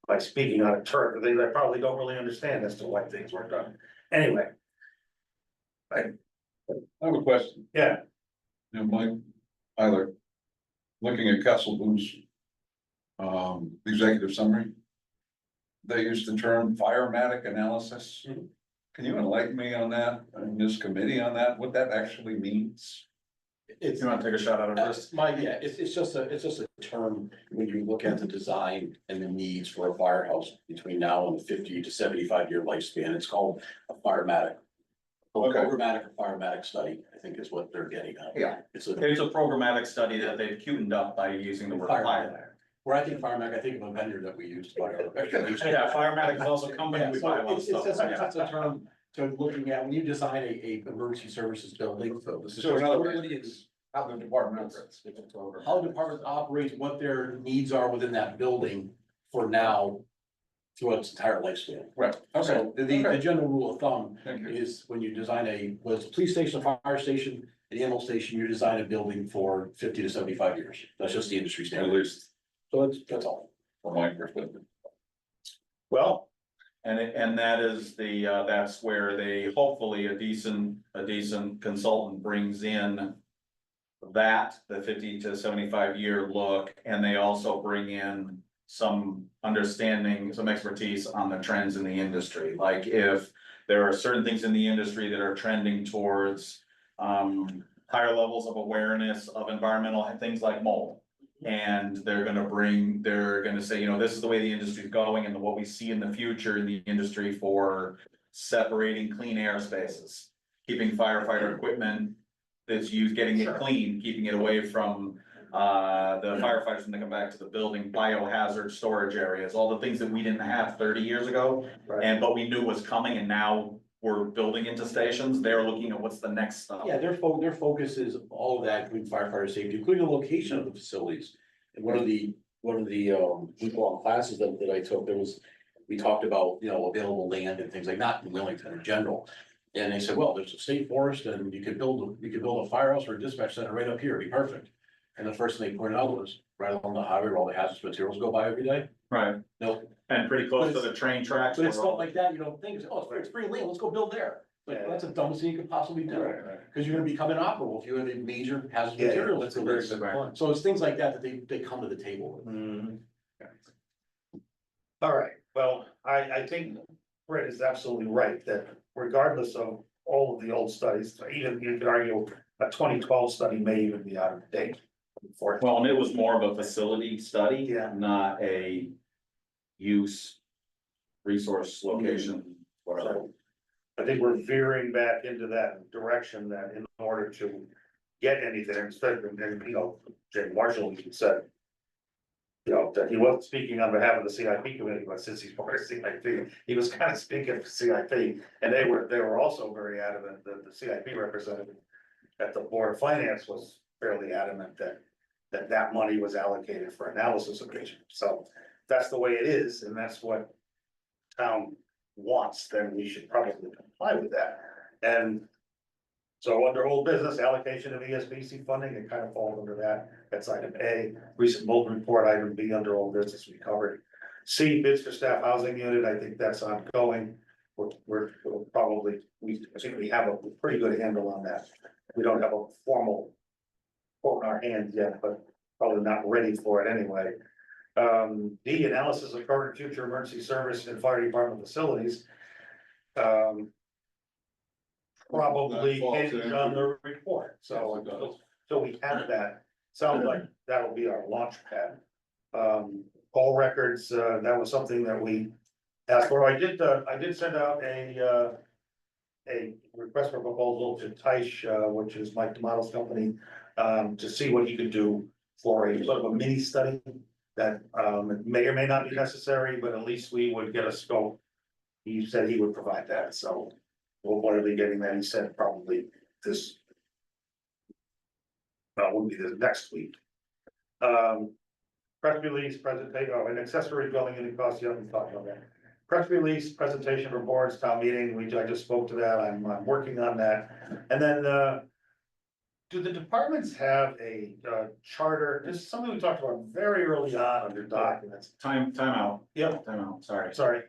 by speaking on a turf, they probably don't really understand as to why things were done. Anyway. I have a question. Yeah, Mike, Tyler, looking at Castle Boo's executive summary, they use the term firematic analysis. Mhm. Can you enlighten me on that, and this committee on that, what that actually means? It's, You wanna take a shot at it first? it's just a term, when you look at the design and the needs for a firehouse between now and the 50 to 75 year lifespan, it's called a firematic. Okay. Programmatic or firematic study, I think is what they're getting at. Yeah. It's a It's a programmatic study that they've cued up by using the word fire. firematic. Where I think firematic, I think of a vendor that we use to buy our. Yeah, Firematic is also a company we buy a lot of It's stuff. just, Yeah. it's a term to looking at, when you design a emergency services building. So in other words, how the department operates. How the department operates, what their needs are within that building for now throughout its entire lifespan. Right, So the general rule of thumb Thank you. is when you design whether it's a police station, a fire station, an animal station, you design a building for 50 to 75 years. That's just the industry At standard. least So that's all. from my perspective. Well, and that is that's where they, hopefully a decent consultant brings in the 50 to 75 year look, and they also bring in some understanding, some expertise on the trends in the industry. Like if there are certain things in the industry that are trending towards higher levels of awareness of environmental things like mold. And they're gonna say, you know, this is the way the industry is going and what we see in the future in the industry for separating clean air spaces. Keeping firefighter equipment that's used, getting it clean, keeping it away from the firefighters when they come back to the building, biohazard storage areas, all the things that we didn't have 30 years ago. Right. But we knew was coming, and now we're building into stations. They're looking at what's the next stuff. Yeah, their focus is all of that, including firefighter safety, including the location of the facilities. And one of the week-long classes that I took, we talked about, you know, available land and things like that in Wellington in general. And they said, well, there's a state forest and you could build a firehouse or a dispatch center right up here, it'd be perfect. And the first thing they pointed out was right along the highway where all the hazardous materials go by every day. Right, No, and pretty close to the train tracks. but it's where not all- like that, you don't think, oh, it's free land, let's go build there. Like, that's the dumbest thing you could possibly do. Cause you're gonna become inoperable if you have a major hazardous Yeah, material. that's a very good point. So it's things like that they come to the table with. Mhm. All right, well, I think Fred is absolutely right, that regardless of all of the old studies, even you could argue a 2012 study may even be out of date. Well, and it was more of a facility study. Yeah. Not a use, resource, location, whatever. So I think we're veering back into that direction that in order to get anything, instead of, and, you know, Jay Marshall even said, you know, that he wasn't speaking on behalf of the CIP committee, but since he's part of CIP, he was kind of speaking for CIP. And they were also very adamant that the CIP representative at the Board of Finance was fairly adamant that money was allocated for analysis of patients. So that's the way it is, and that's what town wants, then we should probably comply with that. And so under old business, allocation of ESBC funding, it kind of falls under that. That's item A. Recent Bolton report, item B, under old business, we covered. C, bids for staff housing unit, I think that's ongoing. We'll probably, I think we have a pretty good handle on that. We don't have a formal quote in our hands yet, but probably not ready for it anyway. D, analysis of current and future emergency service and fire department facilities. Probably That falls hinges into- on the report, so we have that, sounds like that'll be our launch pad. Call records, that was something that we asked for, I did send out a request for proposal to Taish, which is Mike D'Amato's company, to see what he could do for a sort of a mini study that, may or may not be necessary, but at least we would get a scope. He said he would provide that, so we'll probably be getting that, he said probably this. Wouldn't be this next week. Press release, presentation, an accessory dwelling unit cost, you haven't talked about that. Press release, presentation for boards, town meeting, I just spoke to that, I'm working on that. And then, do the departments have a charter? This is something we talked about very early on under documents. Time out. Yep, Time out, sorry. sorry.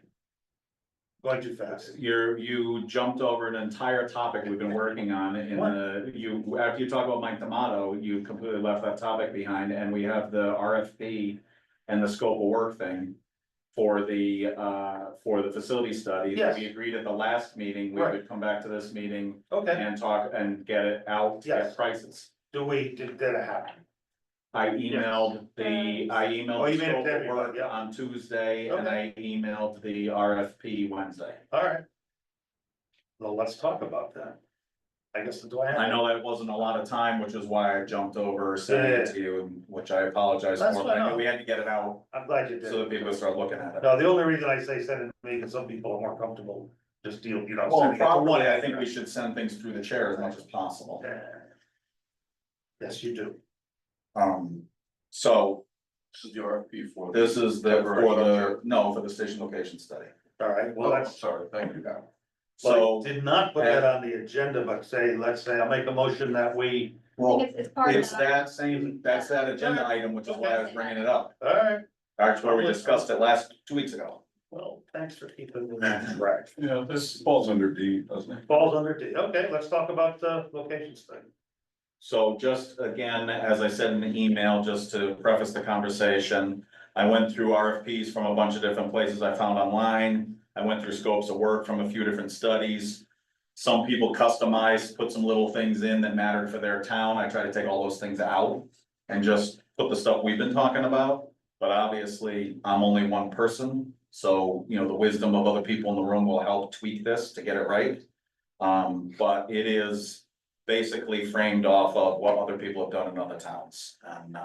Going too fast. You jumped over an entire topic we've been working on in after you talk about Mike D'Amato, you completely left that topic behind, and we have the RFP and the scope of work thing for the facility study. Yes. We agreed at the last meeting, we Right. would come back to this meeting Okay, and talk and get it out, Yes. get prices. did that happen? I emailed Oh, the you made it scope to of everybody, work yeah. on Tuesday, and I emailed the RFP Wednesday. All right. Well, let's talk about that. I guess, do I have? I know that wasn't a lot of time, which is why I jumped over sending it to you, and which I apologize That's for, but I fine. knew we had to get it out I'm glad you so that did. people start looking at it. No, the only reason I say send it to me, because some people are more comfortable just deal, you know. Well, sending it to properly, one. I think we should send things through the chair as much as possible. Yeah. Yes, you do. So This is the RFP for. this is the, for the station location study. All right, well, Oh, that's. sorry, thank you. So, Did not put that on the agenda, but let's say, I'll make a motion that we, well, It's part of it's that. that's that agenda item, which is why I was bringing it up. all right, That's where we discussed it 2 weeks ago. well, thanks for keeping me on track. Yeah, this falls under D, doesn't it? Falls under D, okay, let's talk about the location study. So just again, as I said in the email, just to preface the conversation, I went through RFPs from a bunch of different places I found online. I went through scopes of work from a few different studies. Some people customized, put some little things in that mattered for their town. I try to take all those things out and just put the stuff we've been talking about. But obviously, I'm only one person, so you know, the wisdom of other people in the room will help tweak this to get it right. But it is basically framed off of what other people have done in other towns. And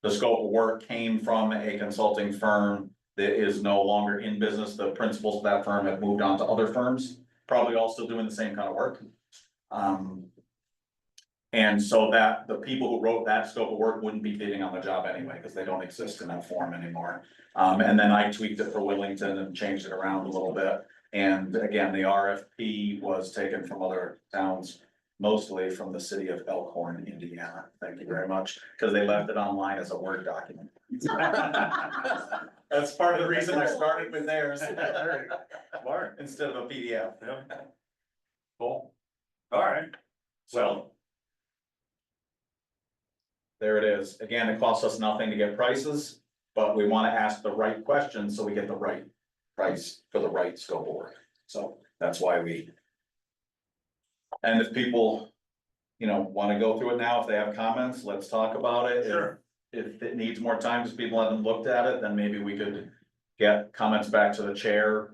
the scope of work came from a consulting firm that is no longer in business. The principals of that firm have moved on to other firms, probably also doing the same kind of work. And so that the people who wrote that scope of work wouldn't be bidding on the job anyway, because they don't exist in that form anymore. And then I tweaked it for Wellington and changed it around a little bit. And again, the RFP was taken from other towns, mostly from the city of Elkhorn, Indiana. Thank you very much, because they left it online as a Word document. That's part of the reason I started with theirs. Smart. Instead of a PDF. Cool. All right, So. There it is. Again, it costs us nothing to get prices, but we wanna ask the right questions so we get the right price for the right scope of work. So that's why we. And if people, you know, wanna go through it now, if they have comments, let's talk about it. Sure. If it needs more time, because people haven't looked at it, then maybe we could get comments back to the chair.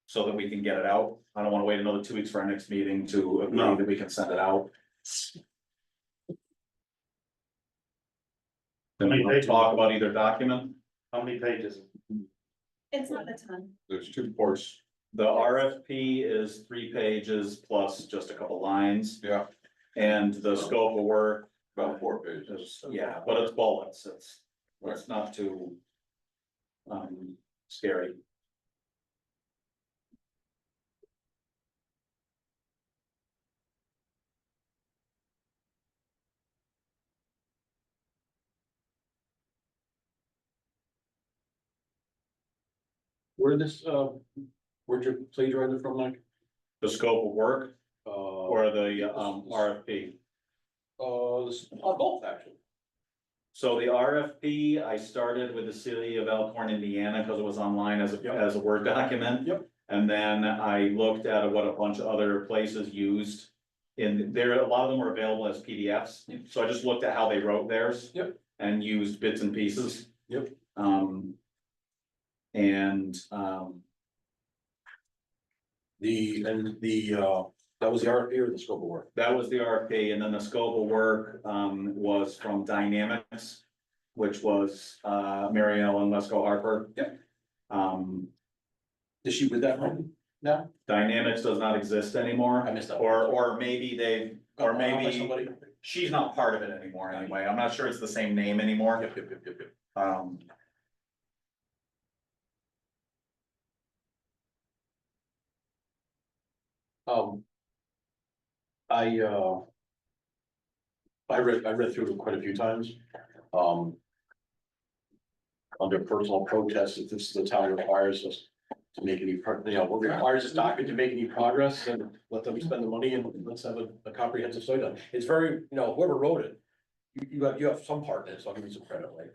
So that we can get it out. I don't wanna wait another 2 weeks for our next meeting to agree No. that we can send it out. Then we can talk about either document. how many pages? It's not a ton. There's 2 parts. The RFP is 3 pages plus just a couple lines. Yeah. And the scope of work About 4 pages. is, yeah, but it's bullets, it's not too. Scary. Where'd where'd you plagiarize it from, Mike? The scope of work or the RFP. Both actually. So the RFP, I started with the city of Elkhorn, Indiana, because it was online as a Word document. Yep. And then I looked at what a bunch of other places used. And there, a lot of them are available as PDFs, so I just looked at how they wrote theirs. Yep. And used bits and pieces. Yep. That was the RFP or the scope of work? That was the RFP, and then the scope of work was from Dynamics, which was Mary Ellen Lesko Harper. Yep. Um, Is she with that one now? Dynamics does not exist anymore, I missed that. or maybe they, or Got bought by maybe somebody? she's not part of it anymore anyway. I'm not sure it's the same name anymore. Yep. I read through it quite a few times. Under personal protest, if this is the town requires us to make any, requires this document to make any progress, and let them spend the money and let's have a comprehensive study done. It's very, whoever wrote it, you have some part in it, so I'll give you some credit, like.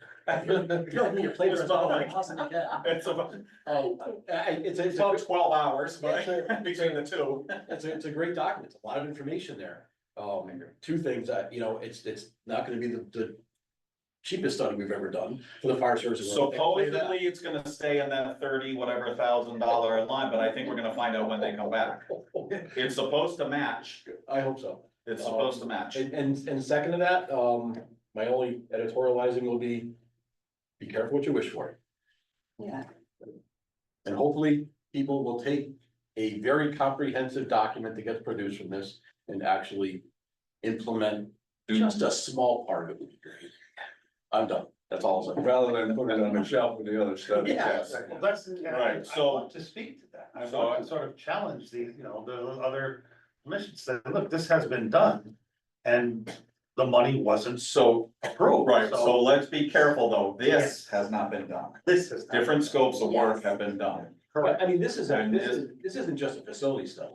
You played it all like possibly can. It's about, It's it's about 12 hours, but It's a- between the two. It's a great document, a lot of information there. Two things that, it's not gonna be the cheapest study we've ever done for the fire services. Supposedly, it's gonna stay in that 30 whatever $1,000 line, but I think we're gonna find out when they come back. It's supposed to match, I hope so. it's supposed to match. And second to that, my only editorializing will be careful what you wish for. Yeah. And hopefully, people will take a very comprehensive document that gets produced from this and actually implement just a small part of it. Would be great. I'm done. That's all I'm saying. Rather than put it on the shelf with the other stuff. Yes. Well, that's, Right, I so- want to speak to that. I So- want to sort of challenge the other commissions, say, look, this has been done. And the money wasn't So, approved. right, so let's be careful though, this has not been done. This is. not- Different scopes of work have been done. Correct. I mean, this isn't just a facility study.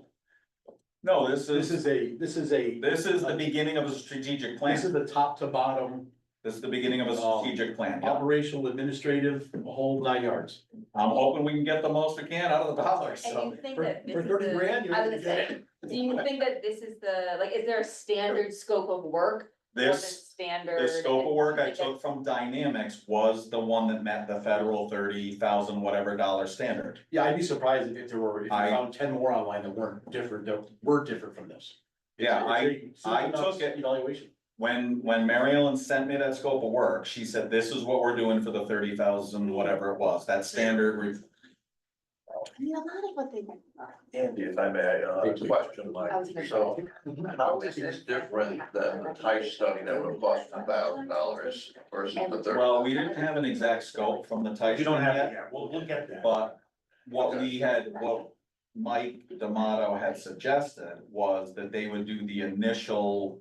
No, this This is is the beginning of a strategic this is plan. the top to bottom, This is the beginning of a strategic plan. Yeah. operational, administrative, a whole 9 yards. I'm hoping we can get the most we can out of the dollars, And so. you think For- that this for is 30 grand, the, you I don't was get gonna say, do you think that this is the, like, is there a standard scope of work? Or the This, standard? the scope of work I and- took from Dynamics was the one that met the federal 30,000 whatever dollar standard. Yeah, I'd be surprised if you I- found 10 more online that weren't different from this. Yeah, I It's a soup to nuts took it- Evaluation. When Mary Ellen sent me that scope of work, she said, this is what we're doing for the 30,000, whatever it was, that standard. I mean, a lot of what they. Andy, if I may, question, Mike, I was gonna so how is this different than the type study that would cost $1,000 versus the 30? Well, we didn't have an exact scope from the type. You don't have yet. it yet. We'll get there. But what Mike D'Amato had suggested was that they would do the initial.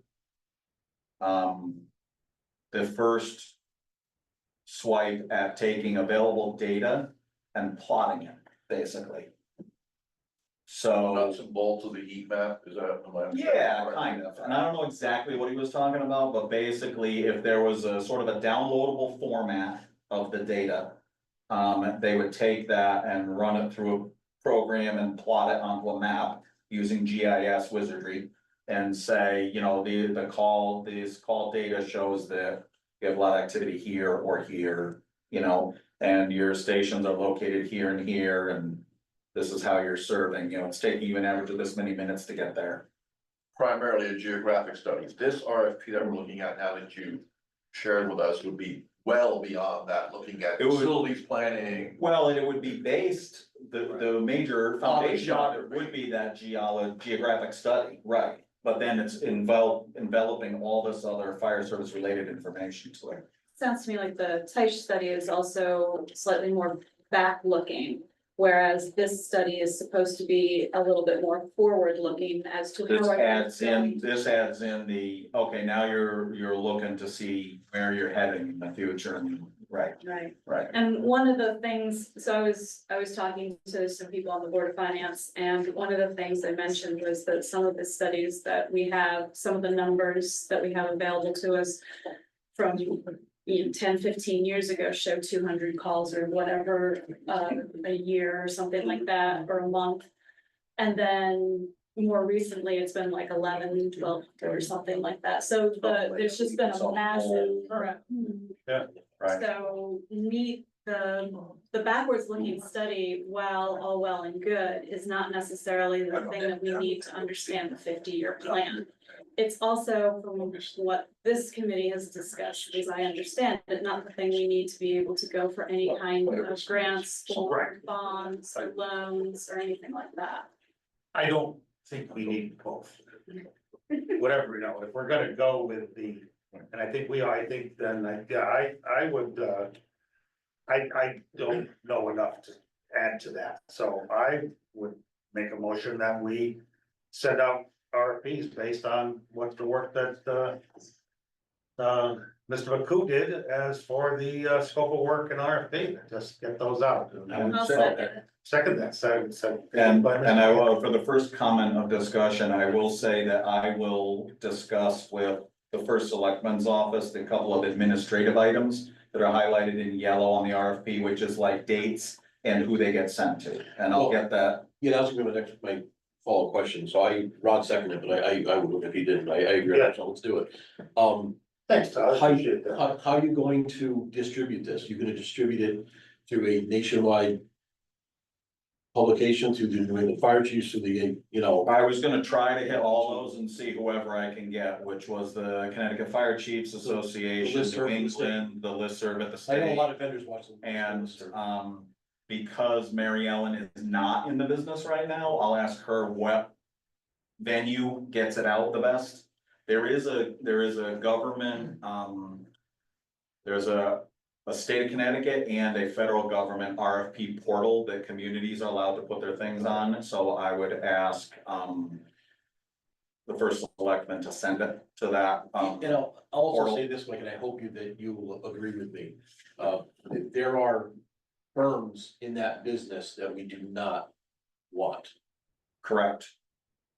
The first. Swipe at taking available data and plotting it, basically. So, Nuts and bolts of the heat map, is that? am I- yeah, kind of, and I don't know exactly what he was talking about, but basically, if there was a sort of a downloadable format of the data. They would take that and run it through a program and plot it onto a map using GIS wizardry. And say, this call data shows that you have a lot of activity here or here, and your stations are located here and here, and this is how you're serving, it's taking you an average of this many minutes to get there. Primarily a geographic study. This RFP that we're looking at now that you shared with us would be well beyond that, looking at It would- facilities planning. Well, and it would be based, the major foundation of it would be that geographic study, right? But then it's enveloping all this other fire service related information to it. Sounds to me like the Teich study is also slightly more back looking. Whereas this study is supposed to be a little bit more forward looking as to This how. adds in the, okay, now you're looking to see where you're heading in the future, right, Right. And one of the things, so I was talking to some people on the Board of Finance, and one of the things I mentioned was that some of the studies that we have, some of the numbers that we have available to us from 10, 15 years ago show 200 calls or whatever, a year or something like that, or a month. And then more recently, it's been like 11, 12 or something like that. So there's just been a massive. right. So the backwards looking study, while all well and good, is not necessarily the thing that we need to understand the 50-year plan. It's also from what this committee has discussed, as I understand it, not the thing we need to be able to go for any kind of grants or bonds or loans or anything like that. I don't think we need both. Whatever, if we're gonna go with and I think I would, I don't know enough to add to that, so I would make a motion that we send out RFPs based on what the work that, Mr. McCoo did as for the, scope of work and RFP, just get those out. I'll second it. Second that, so. And I will, for the first comment of discussion, I will say that I will discuss with the first selectman's office, the couple of administrative items that are highlighted in yellow on the RFP, which is like dates and who they get sent to, and I'll get that. Yeah, that was gonna be my follow-up question, so Rod seconded, but I would if he didn't, I agree, Yeah. so let's do it. Thanks, Todd, How appreciate that. how are you going to distribute this? You're gonna distribute it through a nationwide publication, through the fire chiefs, through the, you know, I was gonna try to hit all those and see whoever I can get, which was the Connecticut Fire Chiefs Association, listserv New for the state. England, the listserv at the I know a state. lot of vendors watch them. And, because Mary Ellen is not in the business right now, I'll ask her what venue gets it out the best. There is a government, there's a state of Connecticut and a federal government RFP portal that communities are allowed to put their things on, so I would ask, the first selectman to send it to that, You know, I'll also portal. say this, Mike, and I hope you will agree with me. There are firms in that business that we do not want. Correct.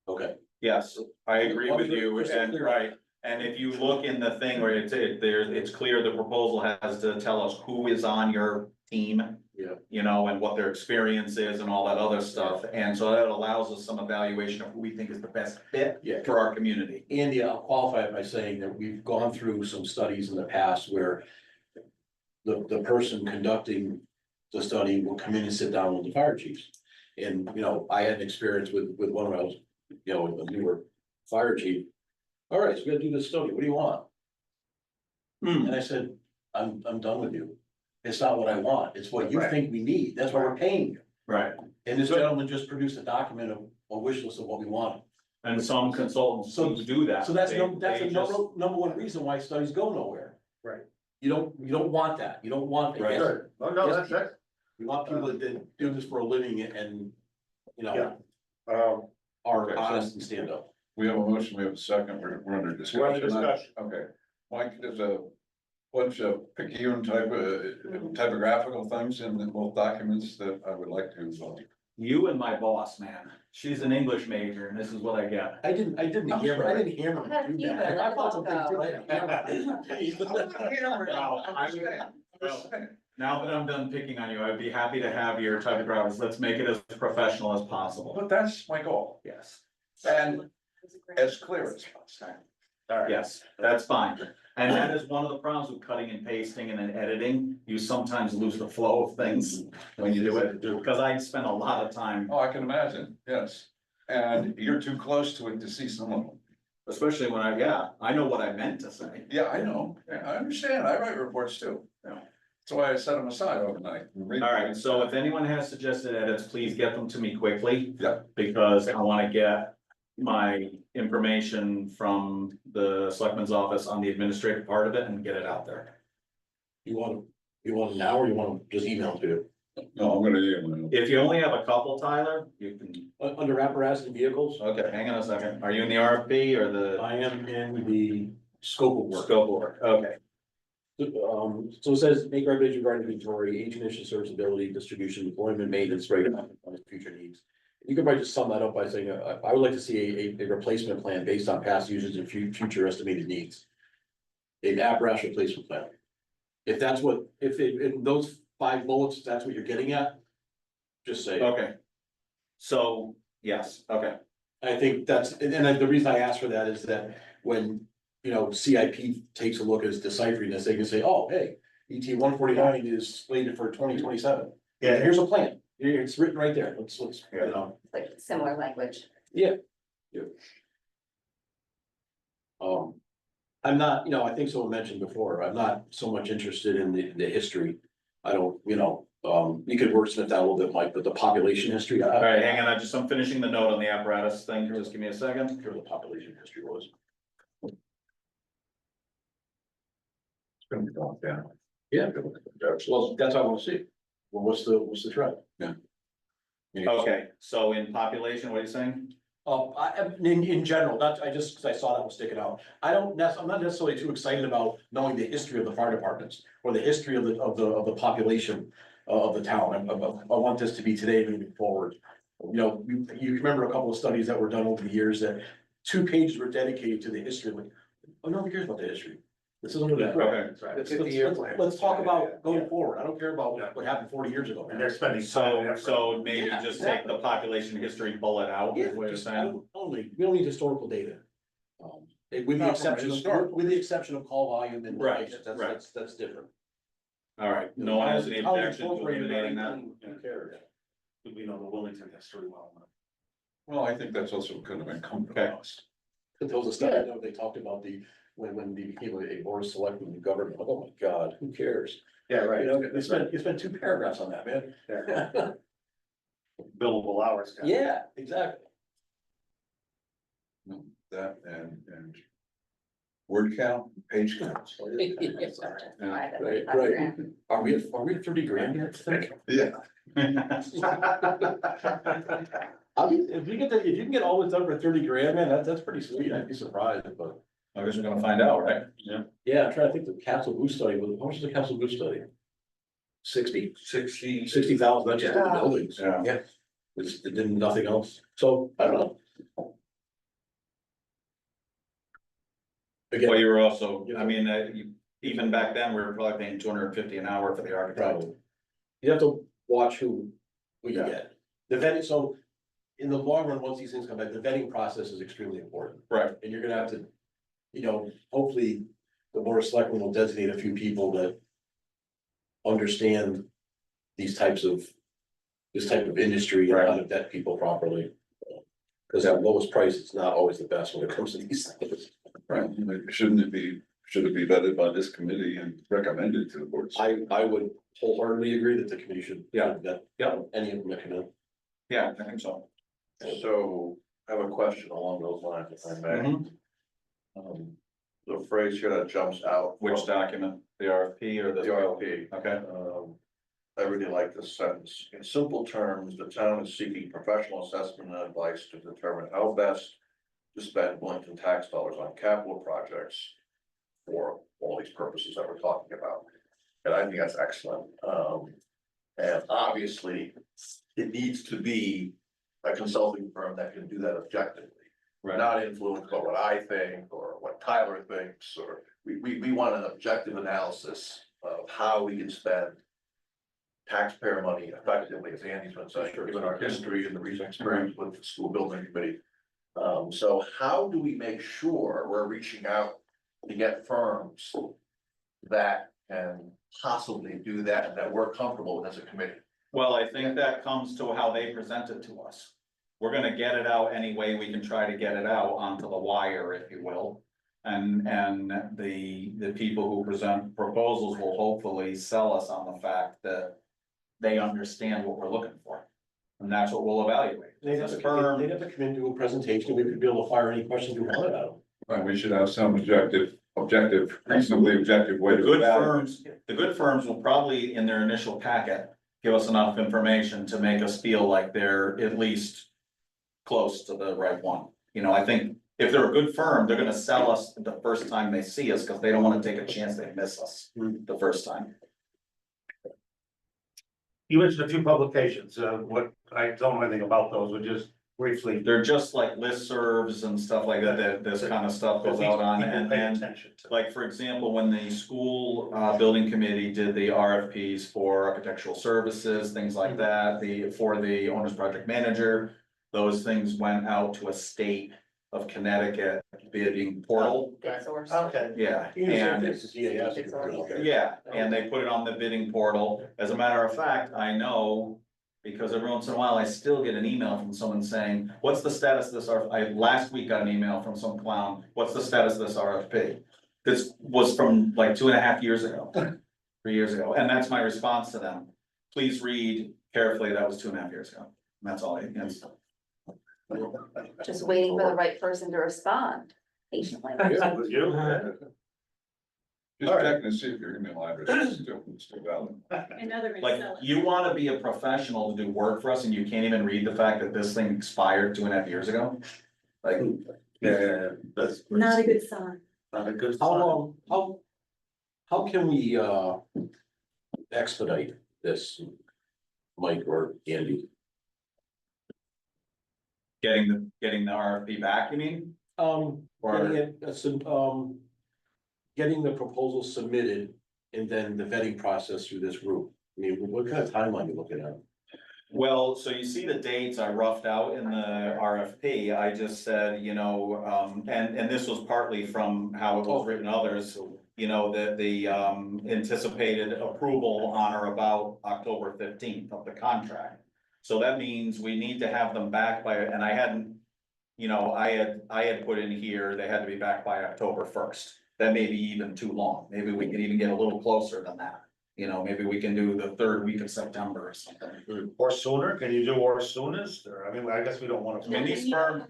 Okay. Yes, I agree with you, Crystal and clear. right, and if you look in the thing where it's clear the proposal has to tell us who is on your team. Yeah. You know, and what their experience is and all that other stuff, and so that allows us some evaluation of who we think is the best fit Yeah. for our community. Andy, I'll qualify it by saying that we've gone through some studies in the past where the person conducting the study will come in and sit down with the fire chiefs. And, you know, I had an experience with one of those, you know, with a newer fire chief. All right, so we gotta do this study. What do you want? And I said, I'm done with you. It's not what I want. It's what you Right. think we need. That's why we're paying you. Right. And this gentleman just produced a document of a wish list of what we want. And some consultants So- do that. So that's They- that's they a just- number one reason why studies go nowhere. Right. You don't want that. You don't want. Right. Good. Oh, no, Yes, that's. We want people that do this for a living and, you know, are Okay, so- honest and stand up. We have a motion, we have a second, we're under discussion. We're under discussion. Okay, Mike, there's a bunch of picayune type of typographical things in both documents that I would like to. You and my boss, man, she's an English major and this is what I get. I didn't Oh, hammer him Had a to do few, that. but I thought some things I'll did. Now that I'm done picking on you, I'd be happy to have your typographers. Let's make it as professional as possible. But that's my goal, Yes, and as clear as possible. yes, that's fine. And that is one of the problems with cutting and pasting and then editing. You sometimes lose the flow of things when you do it, because I spend a lot of time, Oh, I can imagine, yes, and you're too close to it to see some of them. especially when I know what I meant to say. Yeah, I know, yeah, I understand, I write reports too. Yeah. That's why I set them aside overnight. All right, so if anyone has suggested edits, please get them to me quickly. Yeah. Because I wanna get my information from the selectman's office on the administrative part of it and get it out there. You want it now or you want to just email it to you? No, I'm gonna, email. If you only have a couple, Tyler, you can, Under apparatus and vehicles, okay, hang on a second. Are you in the RFP or the I am in the scope of work. scope of work? Okay, So it says, make recommendations regarding inventory, age condition, serviceability, distribution, deployment, maintenance, rate on future needs. You could probably just sum that up by saying, I would like to see a replacement plan based on past users and future estimated needs. An apparatus replacement plan. If that's what, if in those 5 bullets, that's what you're getting at. Just say, okay. So, yes, okay, I think that's, and the reason I ask for that is that when, you know, CIP takes a look at deciphering this, they can say, oh, hey, ET 149 is slated for 2027. Yeah. Here's a plan. It's written right there. Let's, you know. Like similar language. I'm not, you know, I think someone mentioned before, I'm not so much interested in the history. I don't, you know, you could wordsmith that a little bit, Mike, but the population history. all right, hang on, I'm finishing the note on the apparatus thing, just give me a second. Sure, the population history was. it's gonna be going down. Yeah. Well, that's what I want to see. Well, what's the trend? Yeah. Okay, so in population, what are you saying? In general, not, because I saw that was sticking out. I'm not necessarily too excited about knowing the history of the fire departments or the history of the population of the town. I want this to be today moving forward. You know, you remember a couple of studies that were done over the years that 2 pages were dedicated to the history. Like, oh, nobody cares about the history. This isn't gonna be. Okay. Let's, 50-year plan. let's talk about going forward. I don't care about what happened 40 years ago. And they're spending. time and So, effort. so maybe Yeah, just take the exactly. population history bullet out, Yeah, is what you're just saying? only, we don't need historical data. With the No, exception of, historical. with the exception of call volume and. Right, locations, that's, right. that's different. All right, no one has any How it's objection to incorporated eliminating in that? anything, Who cares? We know the Wilmington history well. Well, I think that's also kind of incumbent Okay. on us. There was a study, I know, they talked about when they became a board of selectmen in government, oh my God, who cares? Yeah, You know, you spent 2 paragraphs on that, man. Billable hours. Yeah, exactly. That and word count, page counts. Right, right. Are we at 30 grand yet, think? Yeah. I mean, if you can get all this done for 30 grand, man, that's pretty sweet, I'd be surprised, but. I guess we're gonna find out, right? Yeah, I'm trying to think the Castle Goose study, how much is the Castle Goose study? 60,000, that's just in the Yeah. buildings. Yeah. Yeah. It did nothing else, so, I don't know. Again, Well, you were also, I mean, even back then, we were probably paying 250 an hour for the architect. probably. You have to watch who you Yeah. get. The vetting, so in the long run, once these things come back, the vetting process is extremely important. Right. And you're gonna have to, you know, hopefully the board of selectmen will designate a few people that understand this type of industry and how to vet people properly. Cause at lowest price, it's not always the best when it comes to these things. Right, should it be vetted by this committee and recommended to the board? I would wholeheartedly agree that the committee should. Yeah. Vet any of them that come in. Yeah, I think so. So I have a question along those lines, if I may. The phrase here that jumps out. Which document, the RFP or The the? RFP. Okay, I really like this sentence. In simple terms, the town is seeking professional assessment and advice to determine how best to spend Wilmington tax dollars on capital projects for all these purposes that we're talking about. And I think that's excellent. And obviously, it needs to be a consulting firm that can do that objectively. right, Not influenced by what I think or what Tyler thinks, or we want an objective analysis of how we can spend taxpayer money effectively, as Andy's been saying, given our history and the recent experience with the school building committee. So how do we make sure we're reaching out to get firms that can possibly do that and that we're comfortable with as a committee? well, I think that comes to how they present it to us. We're gonna get it out any way we can try to get it out onto the wire, if you will. And the people who present proposals will hopefully sell us on the fact that they understand what we're looking for. And that's what we'll evaluate. They'd have This to firm, come in, do a presentation, we could be able to fire any questions we wanted out of them. Right, we should have some reasonably objective way the to good evaluate. the good firms will probably, in their initial packet, give us enough information to make us feel like they're at least close to the right one. You know, I think if they're a good firm, they're gonna sell us the first time they see us, because they don't wanna take a chance they miss us the first time. You mentioned a few publications, what, I don't know anything about those, but just briefly. They're just like listservs and stuff like that, this kind of stuff goes out on, People and pay then, attention to. like, for example, when the school building committee did the RFPs for architectural services, things like that, for the owner's project manager. Those things went out to a state of Connecticut bidding portal, Bid source. Okay. yeah, You know, and. this is EAS, okay. Yeah, and they put it on the bidding portal. As a matter of fact, I know, because every once in a while I still get an email from someone saying, what's the status of this RFP? I last week got an email from some clown, what's the status of this RFP? This was from like 2.5 years ago, 3 years ago, and that's my response to them. Please read carefully, that was 2.5 years ago. And that's all I, that's, Just waiting for the right person to respond patiently. With you? Just checking to see if your email address is still valid. In other words, like, sell it. you wanna be a professional to do work for us and you can't even read the fact that this thing expired 2.5 years ago? Like, Yeah, that's. Not a good sign. Not a good. How can we expedite this, Mike or Andy? getting the RFP back, you mean? Or- Getting it, getting the proposal submitted and then the vetting process through this group? I mean, what kind of timeline are you looking at? Well, so you see the dates I roughed out in the RFP, I just said, and this was partly from how it was written others. The anticipated approval on or about October 15th of the contract. So that means we need to have them back by, and I hadn't, I had put in here, they had to be back by October 1st. That may be even too long, maybe we can even get a little closer than that. Maybe we can do the third week of September or something. Or sooner, can you do or soonest, or, I mean, I guess we don't wanna. I mean, these firms,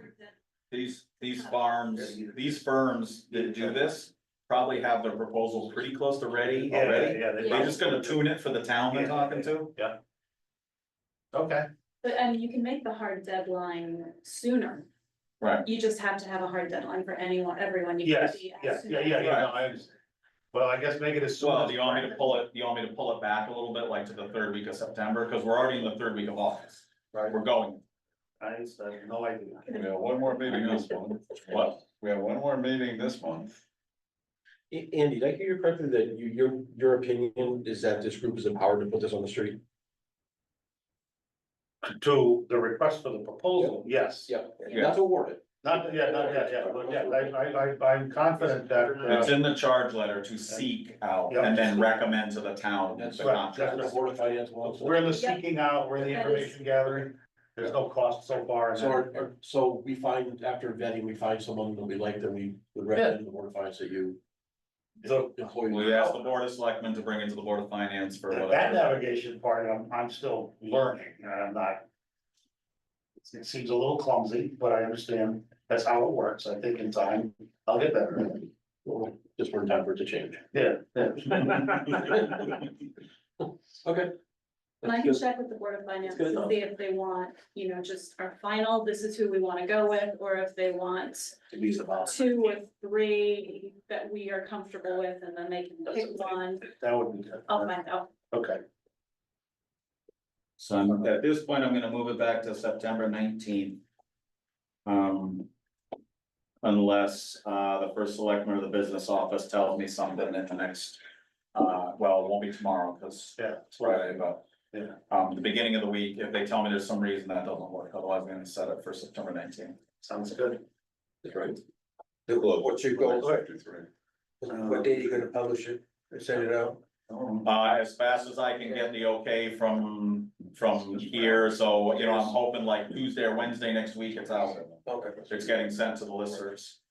these firms that do this probably have their proposals pretty close to ready already. Yeah, They're just gonna tune it for the town they're talking to. Okay, But you can make the hard deadline sooner. Right. You just have to have a hard deadline for everyone. You yes, can be yeah, as soon yeah, as- yeah, no, I understand. Well, I guess make it as soon Well, as. do you want me to pull it back a little bit, like to the third week of September, cause we're already in the third week of August, Right, we're going. I have no idea. We have one more meeting this month. What? We have one more meeting this month. Andy, did I hear you correctly that your opinion is that this group is empowered to put this on the street? To the request for the proposal, yes. Yep. Yeah. Not to award it. Not yet, but yeah, I'm confident that. It's in the charge letter to seek out and then recommend to the town. That's the right, contract. The Board of Finance wants. We're in the seeking out, we're in the information gathering, there's no cost so far. So we find, after vetting, we find someone that we like, that we would recommend the Board of Finance that you. So- employ. We asked the Board of Selectmen to bring it to the Board of Finance for That whatever. navigation part, I'm still learning, and I'm not. It seems a little clumsy, but I understand that's how it works, I think in time, I'll get better. Just for time for it to change. Yeah. Okay. And I can check with the Board of Finance That's good to enough. see if they want, just our final, this is who we wanna go with, or if they want two or three that we are comfortable with, and then they can pick one. That would be good. I'll find out. Okay, So at this point, I'm gonna move it back to September 19th. Unless, the first selectman or the business office tells me something in the next, well, it won't be tomorrow, cause yeah, it's Friday, but. Yeah. The beginning of the week, if they tell me there's some reason that doesn't work, otherwise I'm gonna set it for September 19th. sounds good. That's right. What's your goal? What date are you gonna publish it and send it out? As fast as I can get the okay from here, so, I'm hoping like Tuesday or Wednesday next week, it's out. Okay. It's getting sent to the listers.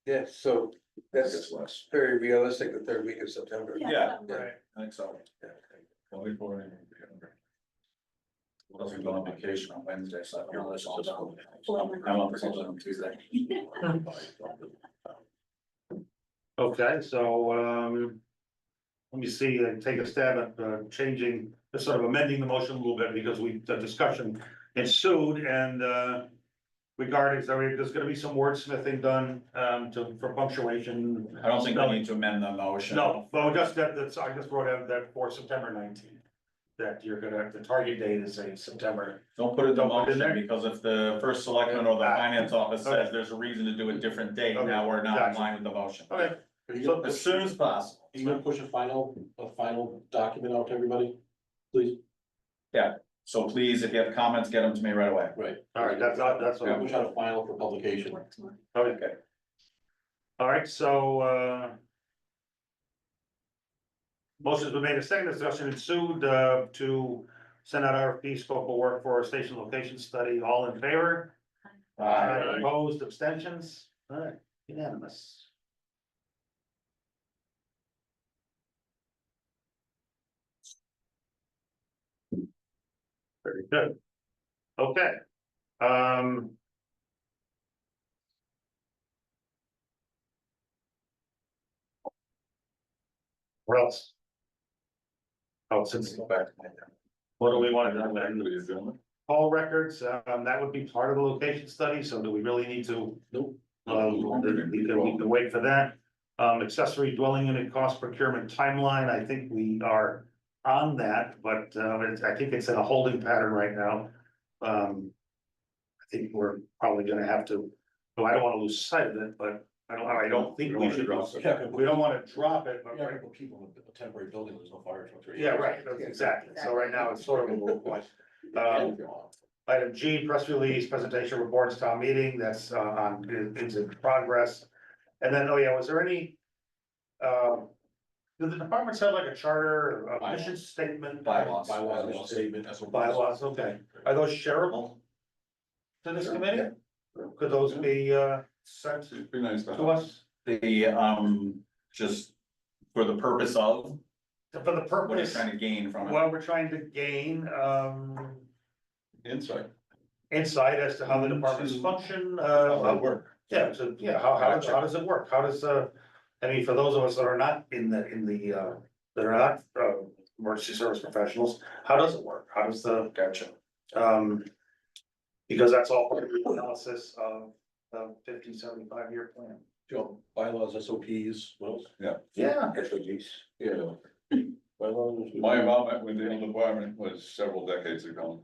Yeah, so that's very realistic, the third week of September. Yeah. Yeah. I think so. Yeah. We'll also go on vacation on Wednesday, so I feel this all done. I'm on vacation on Tuesday. Okay, so, let me see, take a stab at, changing, sort of amending the motion a little bit, because the discussion ensued, and, regarding, so there's gonna be some wordsmithing done, for punctuation. I don't think we need to amend the motion. No, well, just that's, I just wrote out that for September 19th. That you're gonna, the target date is say September. Don't put it in the Don't put it in motion, there? because if the first selectman or the finance office says Okay. there's a reason to do a different date, Okay. now we're not in Gotcha. line with the motion. Okay, Are you So gonna As push, soon as possible. are you gonna push a final document out to everybody? Please, So please, if you have comments, get them to me right away. right. all right, that's what We'll I'm. push out a final for publication. Work tomorrow. Okay. All right, so, motion's been made, a second discussion ensued, to send out RFP scope of work for a station location study, all in favor? Opposed, abstentions, all right, unanimous. Very good. Okay. What else? Oh, since, what do we want to do? Call records, that would be part of the location study, so do we really need to? Nope. We can wait for that. Accessory dwelling unit cost procurement timeline, I think we are on that, but, I think it's in a holding pattern right now. I think we're probably gonna have to, well, I don't wanna lose sight of it, but I don't think we should, drop it. we don't wanna drop it, but Yeah, right, but people in a temporary building, there's no fire trucks. yeah, right, that's exactly, so right now it's sort of a moot point. Item G, press release, presentation reports, town meeting, that's it's in progress. And then, oh yeah, was there any? Do the departments have like a charter, a mission statement? Bylaws, mission statement, that's what. Bylaws, okay, are those shareable? To this committee? Could those be sent It'd be nice to to have. us? Just for the purpose of, For the what are you purpose, trying to gain from it? well, we're trying to gain Insight. insight as to how the departments function, How they work. yeah, so, yeah, how does it work? How does, I mean, for those of us that are not that are not, emergency service professionals, how does it work? How does the? Gotcha. Because that's all part of the analysis of the 50-75 year plan. Joe, bylaws, SOPs, what else? Yeah. SOGs. Yeah. Bylaws. My involvement with the department was several decades ago.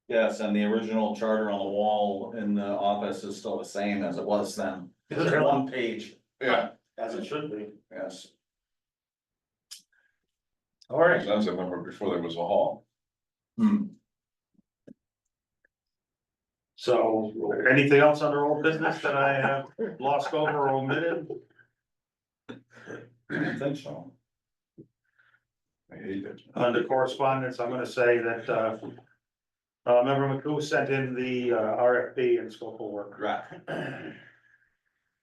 Yes, and the original charter on the wall in the office is still the same as it was then. Is it? One page, Yeah, As it should be. yes. All right, that's a number before there was a hall. so anything else under old business that I have glossed over or omitted? I don't think so. I hate it. Under correspondence, I'm gonna say that, Member McCoo sent in the RFP and scope of work. Draft.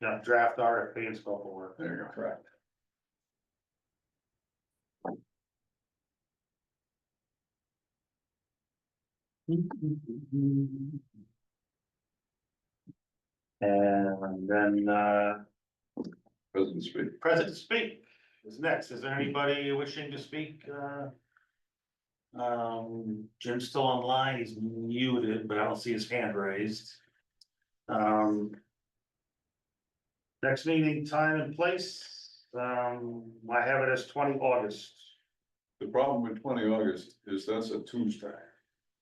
Yeah, draft RFP and scope of work. There you go. Correct. And then, President speak. President speak is next. Is there anybody wishing to speak? Jim's still online. He's muted, but I don't see his hand raised. Next meeting, time and place, I have it as 20 August. The problem with 20 August is that's a Tuesday.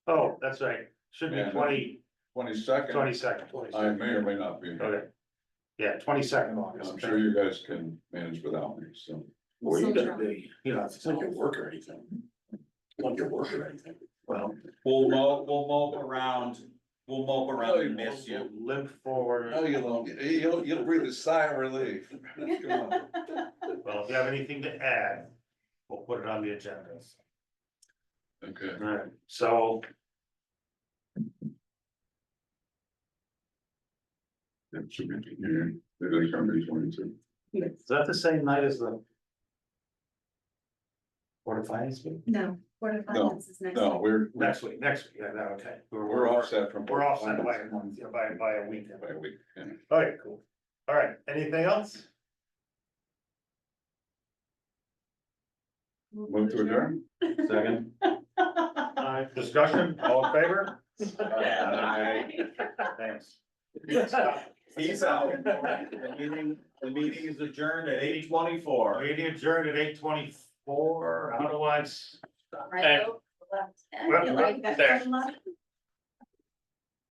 Oh, that's right. Should be Yeah. 22nd, 22nd. I may or may not be. Okay. Yeah, 22nd August. I'm sure you guys can manage without me, so. Where you gonna be? You know, It's not your work or anything. It's not your work or anything. well, We'll mope around and miss you. limp forward. Oh, you'll breathe a sigh of relief. Come on. Well, if you have anything to add, we'll put it on the agenda. Okay. Alright, so It should be here. It is gonna be 22. is that the same night as the Board of Finance meeting? No, Board of Finance is next. No, we're Next week, yeah, no, okay. we're offset from. We're offset by a month, yeah, by a week. By a week, yeah. Alright, cool. Alright, anything else? Move to adjourn? Second. Discussion, all in favor? Thanks. Peace out. The meeting is adjourned at 8:24. Meeting adjourned at 8:24, how do I? Right, left, and Well, you like that. there.